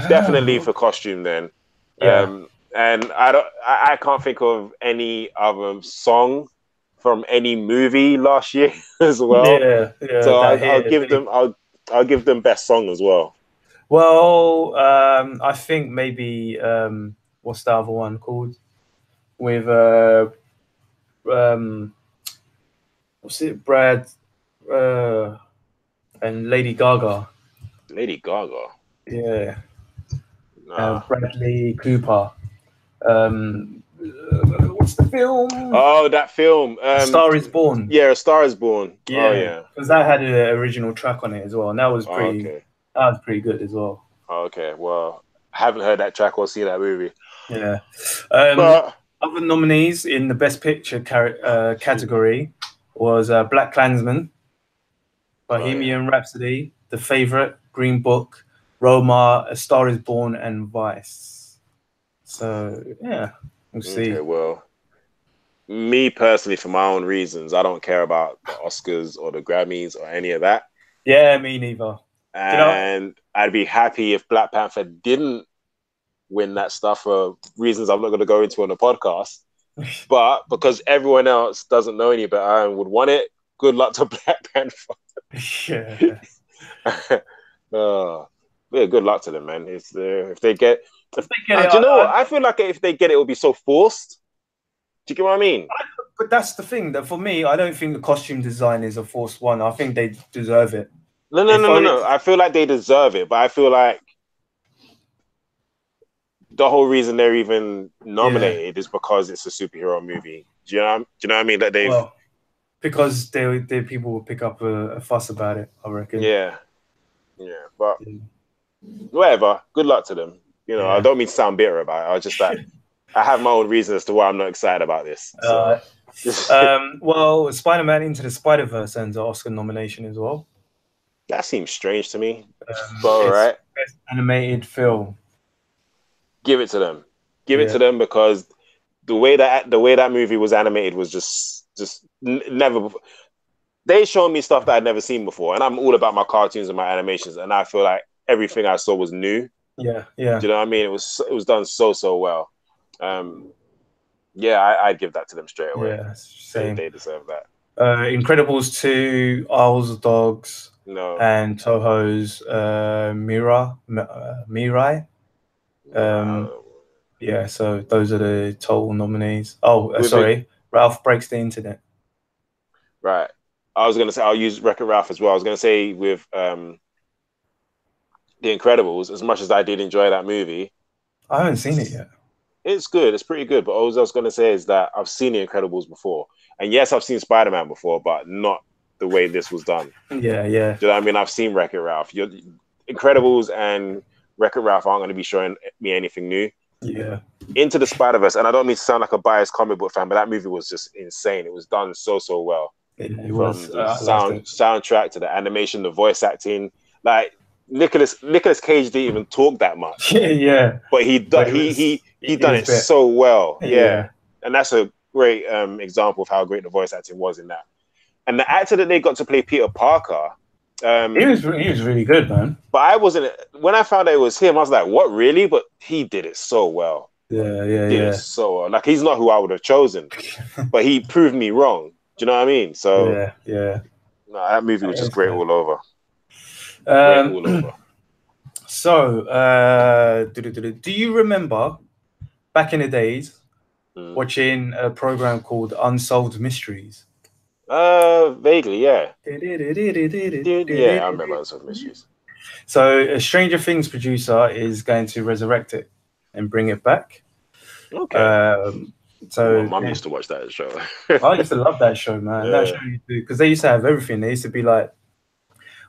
[SPEAKER 2] Definitely for costume then. And I can't think of any other song from any movie last year as well. So I'll give them best song as well.
[SPEAKER 1] Well, I think maybe what's the other one called? With what's it? Brad and Lady Gaga.
[SPEAKER 2] Lady Gaga.
[SPEAKER 1] Yeah. Bradley Cooper. What's the film?
[SPEAKER 2] Oh, that film.
[SPEAKER 1] Star is Born.
[SPEAKER 2] Yeah, A Star is Born.
[SPEAKER 1] Yeah.
[SPEAKER 2] Oh, yeah.
[SPEAKER 1] Because that had an original track on it as well. And that was pretty that was pretty good as well.
[SPEAKER 2] Okay. Well, I haven't heard that track or seen that movie.
[SPEAKER 1] Yeah. But other nominees in the Best Picture category was Black Klansman, Bohemian Rhapsody, The Favourite, Green Book, Roma, A Star is Born, and Vice. So, yeah, we'll see.
[SPEAKER 2] Okay, well, me personally, for my own reasons, I don't care about the Oscars or the Grammys or any of that.
[SPEAKER 1] Yeah, me neither.
[SPEAKER 2] And I'd be happy if Black Panther didn't win that stuff for reasons I'm not going to go into on the podcast. But because everyone else doesn't know any better and would want it, good luck to Black Panther. Yeah, good luck to them, man. If they get it, you know what? I feel like if they get it, it'll be so forced. Do you get what I mean?
[SPEAKER 1] But that's the thing, that for me, I don't think the costume design is a forced one. I think they deserve it.
[SPEAKER 2] No. I feel like they deserve it, but I feel like the whole reason they're even nominated is because it's a superhero movie. Do you know what I mean? That
[SPEAKER 1] because they people will pick up a fuss about it, I reckon.
[SPEAKER 2] Yeah, but whatever. Good luck to them. You know, I don't mean to sound bitter about it. I was just like, I have my own reasons as to why I'm not excited about this. So.
[SPEAKER 1] Well, Spider-Man Into the Spider-Verse earns an Oscar nomination as well.
[SPEAKER 2] That seems strange to me. But all right.
[SPEAKER 1] Best animated film.
[SPEAKER 2] Give it to them. Give it to them because the way that movie was animated was just never. They showed me stuff that I'd never seen before, and I'm all about my cartoons and my animations, and I feel like everything I saw was new.
[SPEAKER 1] Yeah.
[SPEAKER 2] Do you know what I mean? It was done so well. I'd give that to them straight away.
[SPEAKER 1] Yeah, same.
[SPEAKER 2] They deserve that.
[SPEAKER 1] Incredibles 2, Isles of Dogs, and Toho's Mirai. Yeah, so those are the total nominees. Sorry, Ralph Breaks the Internet.
[SPEAKER 2] Right. I was gonna say I'll use Wreck-It Ralph as well. I was gonna say with The Incredibles, as much as I did enjoy that movie,
[SPEAKER 1] I haven't seen it yet.
[SPEAKER 2] It's good. It's pretty good. But all I was going to say is that I've seen The Incredibles before. And yes, I've seen Spider-Man before, but not the way this was done.
[SPEAKER 1] Yeah.
[SPEAKER 2] Do you know what I mean? I've seen Wreck-It Ralph. Incredibles and Wreck-It Ralph aren't going to be showing me anything new.
[SPEAKER 1] Yeah.
[SPEAKER 2] Into the Spider-Verse, and I don't mean to sound like a biased comic book fan, but that movie was just insane. It was done so well.
[SPEAKER 1] It was.
[SPEAKER 2] From the soundtrack to the animation, the voice acting. Like, Nicolas Cage didn't even talk that much.
[SPEAKER 1] Yeah.
[SPEAKER 2] But he done it so well. Yeah. And that's a great example of how great the voice acting was in that. And the actor that they got to play Peter Parker,
[SPEAKER 1] he was really good, man.
[SPEAKER 2] But I wasn't. When I found out it was him, I was like, "What, really?" But he did it so well.
[SPEAKER 1] Yeah.
[SPEAKER 2] It so well. Like, he's not who I would have chosen, but he proved me wrong. Do you know what I mean? So
[SPEAKER 1] yeah.
[SPEAKER 2] No, that movie was just great all over.
[SPEAKER 1] So, do you remember back in the days watching a program called Unsolved Mysteries?
[SPEAKER 2] Vaguely, yeah. Yeah, I remember Unsolved Mysteries.
[SPEAKER 1] So a Stranger Things producer is going to resurrect it and bring it back.
[SPEAKER 2] Okay.
[SPEAKER 1] Um,
[SPEAKER 2] My
[SPEAKER 1] so
[SPEAKER 2] mum used to watch that show.
[SPEAKER 1] I used to love that show, man. That
[SPEAKER 2] Yeah.
[SPEAKER 1] show used to, because they used to have everything. They used to be like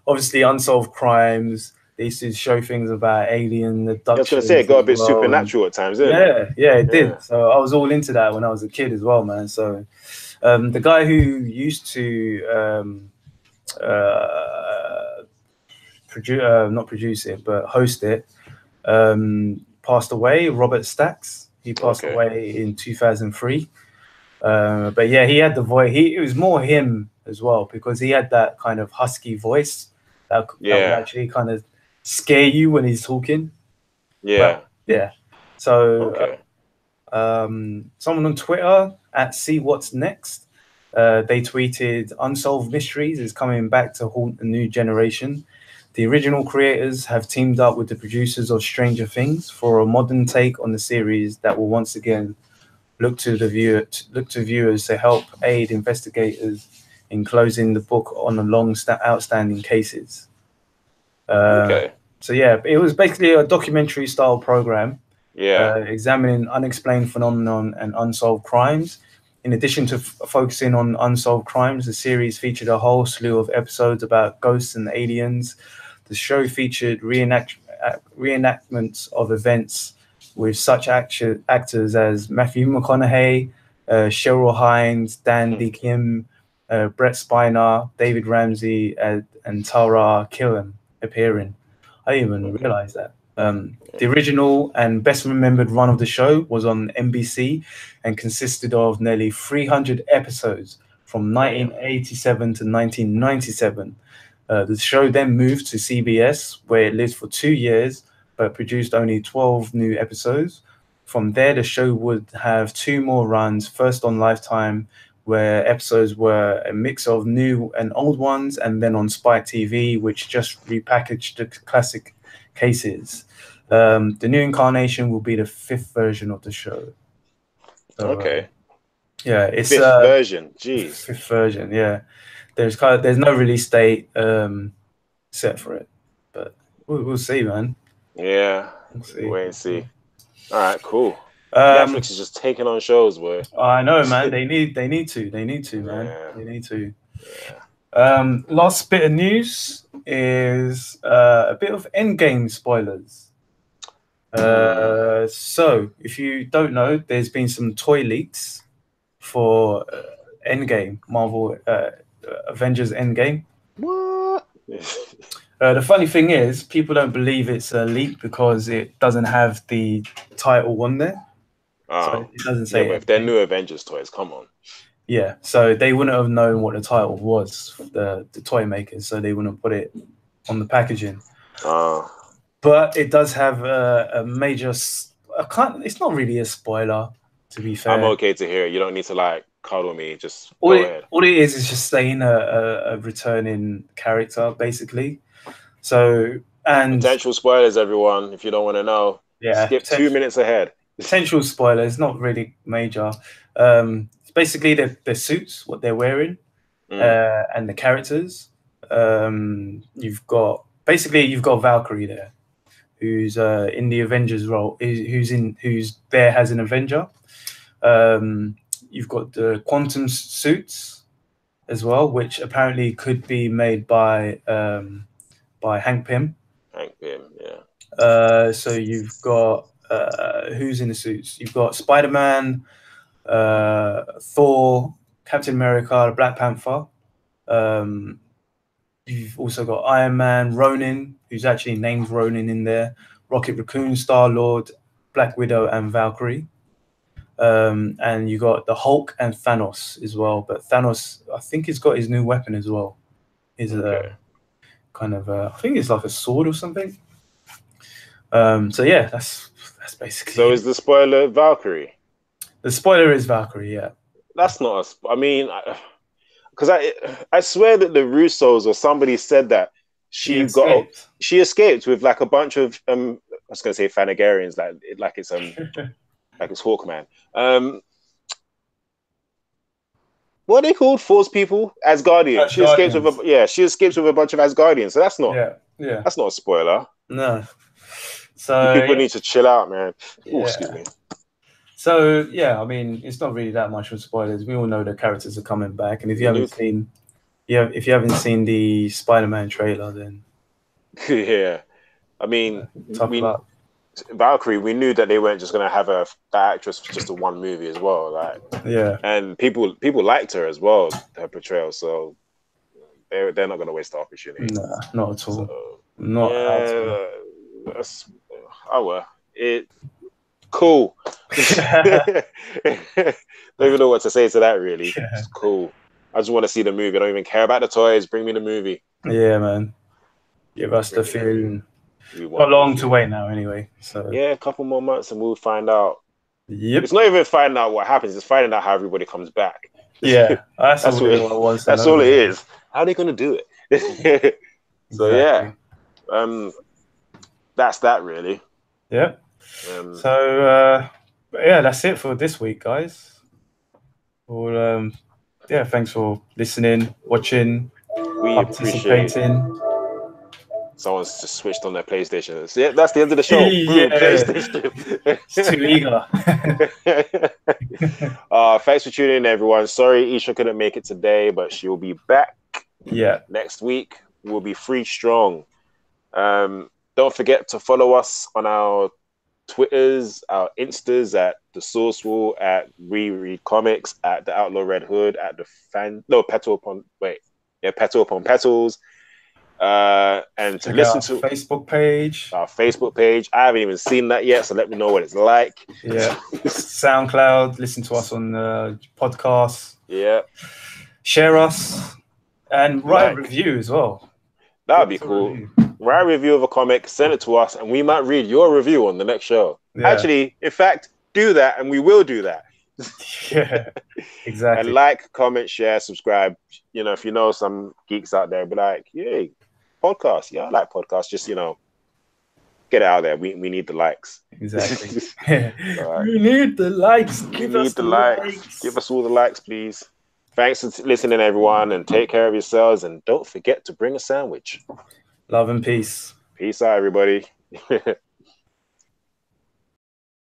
[SPEAKER 1] obviously unsolved crimes. They used to show things about alien
[SPEAKER 2] I was gonna say it
[SPEAKER 1] abductions
[SPEAKER 2] got a
[SPEAKER 1] as
[SPEAKER 2] bit
[SPEAKER 1] well, and
[SPEAKER 2] supernatural at times, didn't it?
[SPEAKER 1] yeah, it
[SPEAKER 2] Yeah.
[SPEAKER 1] did. So I was all into that when I was a kid as well, man. So the guy who used to not produce it, but host it, passed away. Robert Stacks. He passed
[SPEAKER 2] Okay.
[SPEAKER 1] away in 2003. But yeah, he had the voice. It was more him as well because he had that kind of husky voice that would
[SPEAKER 2] Yeah.
[SPEAKER 1] actually kind of scare you when he's talking. But
[SPEAKER 2] Yeah.
[SPEAKER 1] yeah, so
[SPEAKER 2] Okay.
[SPEAKER 1] someone on Twitter at See What's Next, they tweeted Unsolved Mysteries is coming back to haunt the new generation. The original creators have teamed up with the producers of Stranger Things for a modern take on the series that will once again look to viewers to help aid investigators in closing the book on the outstanding cases. Uh,
[SPEAKER 2] Okay.
[SPEAKER 1] so yeah, it was basically a documentary style program
[SPEAKER 2] Yeah.
[SPEAKER 1] examining unexplained phenomenon and unsolved crimes. In addition to focusing on unsolved crimes, the series featured a whole slew of episodes about ghosts and aliens. The show featured reenactments of events with such actors as Matthew McConaughey, Cheryl Hines, Dan D. Kim, Brett Spiner, David Ramsey, and Tara Killam appearing. I didn't even
[SPEAKER 2] Okay.
[SPEAKER 1] realize that. The original and best remembered run of the show was on NBC and consisted of nearly 300 episodes from
[SPEAKER 2] Damn.
[SPEAKER 1] 1987 to 1997. The show then moved to CBS, where it lived for 2 years, but produced only 12 new episodes. From there, the show would have two more runs, first on Lifetime, where episodes were a mix of new and old ones, and then on Spike TV, which just repackaged the classic cases. The new incarnation will be the fifth version of the show. So,
[SPEAKER 2] Okay.
[SPEAKER 1] yeah, it's
[SPEAKER 2] Fifth version. Jeez.
[SPEAKER 1] fifth version. Yeah, there's no release date set for it, but we'll see, man.
[SPEAKER 2] Yeah.
[SPEAKER 1] We'll see.
[SPEAKER 2] Wait and see. All right. Cool.
[SPEAKER 1] Um,
[SPEAKER 2] Netflix is just taking on shows, boy.
[SPEAKER 1] I know, man. They need to, man.
[SPEAKER 2] Yeah.
[SPEAKER 1] They need to.
[SPEAKER 2] Yeah.
[SPEAKER 1] Last bit of news is a bit of Endgame spoilers.
[SPEAKER 2] Hmm.
[SPEAKER 1] So, if you don't know, there's been some toy leaks for Endgame, Marvel Avengers Endgame.
[SPEAKER 2] What?
[SPEAKER 1] The funny thing is, people don't believe it's a leak because it doesn't have the title on there. So
[SPEAKER 2] Oh.
[SPEAKER 1] it doesn't
[SPEAKER 2] Yeah,
[SPEAKER 1] say
[SPEAKER 2] but if they're
[SPEAKER 1] Endgame.
[SPEAKER 2] new Avengers toys, come on.
[SPEAKER 1] Yeah, so they wouldn't have known what the title was, the toy makers, so they wouldn't put it on the packaging.
[SPEAKER 2] Oh.
[SPEAKER 1] But it does have a major. It's not really a spoiler, to be
[SPEAKER 2] I'm
[SPEAKER 1] fair.
[SPEAKER 2] okay to hear it. You don't need to like cuddle me. Just go ahead.
[SPEAKER 1] All it is just saying a returning character, basically. So and
[SPEAKER 2] Potential spoilers, everyone. If you don't want to know,
[SPEAKER 1] yeah,
[SPEAKER 2] skip 2 minutes ahead.
[SPEAKER 1] potential spoilers, not really major. It's basically the suits, what they're wearing,
[SPEAKER 2] Mm,
[SPEAKER 1] and the characters. You've got Valkyrie there, who's in the Avengers role, who's there as an Avenger. Um, you've got the quantum suits as well, which apparently could be made by Hank Pym.
[SPEAKER 2] Hank Pym, yeah.
[SPEAKER 1] So you've got who's in the suits? You've got Spider-Man, Thor, Captain America, Black Panther. Um, you've also got Iron Man, Ronin, who's actually named Ronin in there, Rocket Raccoon, Star Lord, Black Widow, and Valkyrie. And you got the Hulk and Thanos as well. But Thanos, I think he's got his new weapon as well. Is
[SPEAKER 2] Okay.
[SPEAKER 1] kind of I think it's like a sword or something. So yeah, that's basically
[SPEAKER 2] So
[SPEAKER 1] it.
[SPEAKER 2] is the spoiler Valkyrie?
[SPEAKER 1] The spoiler is Valkyrie. Yeah,
[SPEAKER 2] That's not a. I mean, because I swear that the Russos or somebody said that
[SPEAKER 1] she
[SPEAKER 2] she
[SPEAKER 1] escaped.
[SPEAKER 2] she escaped with like a bunch of I was gonna say Fanagarians like it's Hawkman. Um, what are they called? Force people? Asgardians.
[SPEAKER 1] As Guardians.
[SPEAKER 2] She escapes with a bunch of Asgardians. So that's not
[SPEAKER 1] Yeah.
[SPEAKER 2] a spoiler.
[SPEAKER 1] No.
[SPEAKER 2] You
[SPEAKER 1] So
[SPEAKER 2] people need to chill out, man. Ooh, excuse
[SPEAKER 1] yeah.
[SPEAKER 2] me.
[SPEAKER 1] So yeah, I mean, it's not really that much of spoilers. We all know the characters are coming back, and if you haven't seen the Spider-Man trailer, then
[SPEAKER 2] Yeah. I mean,
[SPEAKER 1] tough luck.
[SPEAKER 2] Valkyrie, we knew that they weren't just gonna have that actress for just a one movie as well. Like,
[SPEAKER 1] Yeah.
[SPEAKER 2] and people liked her as well, her portrayal. So they're not gonna waste the opportunity.
[SPEAKER 1] Nah, not at all.
[SPEAKER 2] So
[SPEAKER 1] Not at all.
[SPEAKER 2] yeah, that's it. Cool. Don't even know what to say to that. Really,
[SPEAKER 1] Yeah.
[SPEAKER 2] it's cool. I just want to see the movie. I don't even care about the toys. Bring me the movie.
[SPEAKER 1] Yeah, man. Give us the feeling.
[SPEAKER 2] We
[SPEAKER 1] Not
[SPEAKER 2] want
[SPEAKER 1] long to wait now, anyway. So
[SPEAKER 2] yeah, a couple more months and we'll find out.
[SPEAKER 1] yep.
[SPEAKER 2] It's not even finding out what happens. It's finding out how everybody comes back.
[SPEAKER 1] Yeah, that's
[SPEAKER 2] That's
[SPEAKER 1] all
[SPEAKER 2] what.
[SPEAKER 1] it wants to
[SPEAKER 2] That's
[SPEAKER 1] know.
[SPEAKER 2] all it is. How are they going to do it? So
[SPEAKER 1] Exactly.
[SPEAKER 2] yeah, that's that really.
[SPEAKER 1] Yep. So yeah, that's it for this week, guys. Well, yeah, thanks for listening, watching,
[SPEAKER 2] We appreciate.
[SPEAKER 1] participating.
[SPEAKER 2] Someone's just switched on their PlayStation. So, yeah, that's the end of the show. Boom,
[SPEAKER 1] Yeah,
[SPEAKER 2] PlayStation.
[SPEAKER 1] it's too eager.
[SPEAKER 2] Thanks for tuning in, everyone. Sorry, Isha couldn't make it today, but she will be back.
[SPEAKER 1] Yeah.
[SPEAKER 2] Next week. We'll be free strong. Don't forget to follow us on our Twitters, our Instas at The Source Wall, at Reread Comics, at The Outlaw Red Hood, at Petal Upon Petals. And to listen to
[SPEAKER 1] Facebook page.
[SPEAKER 2] Our Facebook page. I haven't even seen that yet, so let me know what it's like.
[SPEAKER 1] Yeah. SoundCloud, listen to us on podcasts.
[SPEAKER 2] Yeah.
[SPEAKER 1] Share us and write a review as well.
[SPEAKER 2] That would be cool. Write a review of a comic, send it to us, and we might read your review on the next show. Yeah. Actually, in fact, do that, and we will do that.
[SPEAKER 1] Yeah, exactly.
[SPEAKER 2] And like, comment, share, subscribe. You know, if you know some geeks out there, be like, yay, podcast. Yeah, I like podcasts. Just, get it out there. We need the likes.
[SPEAKER 1] Exactly. Right. We need the likes. Give us the likes.
[SPEAKER 2] Give us all the likes, please. Thanks for listening, everyone, and take care of yourselves. And don't forget to bring a sandwich.
[SPEAKER 1] Love and peace.
[SPEAKER 2] Peace out, everybody.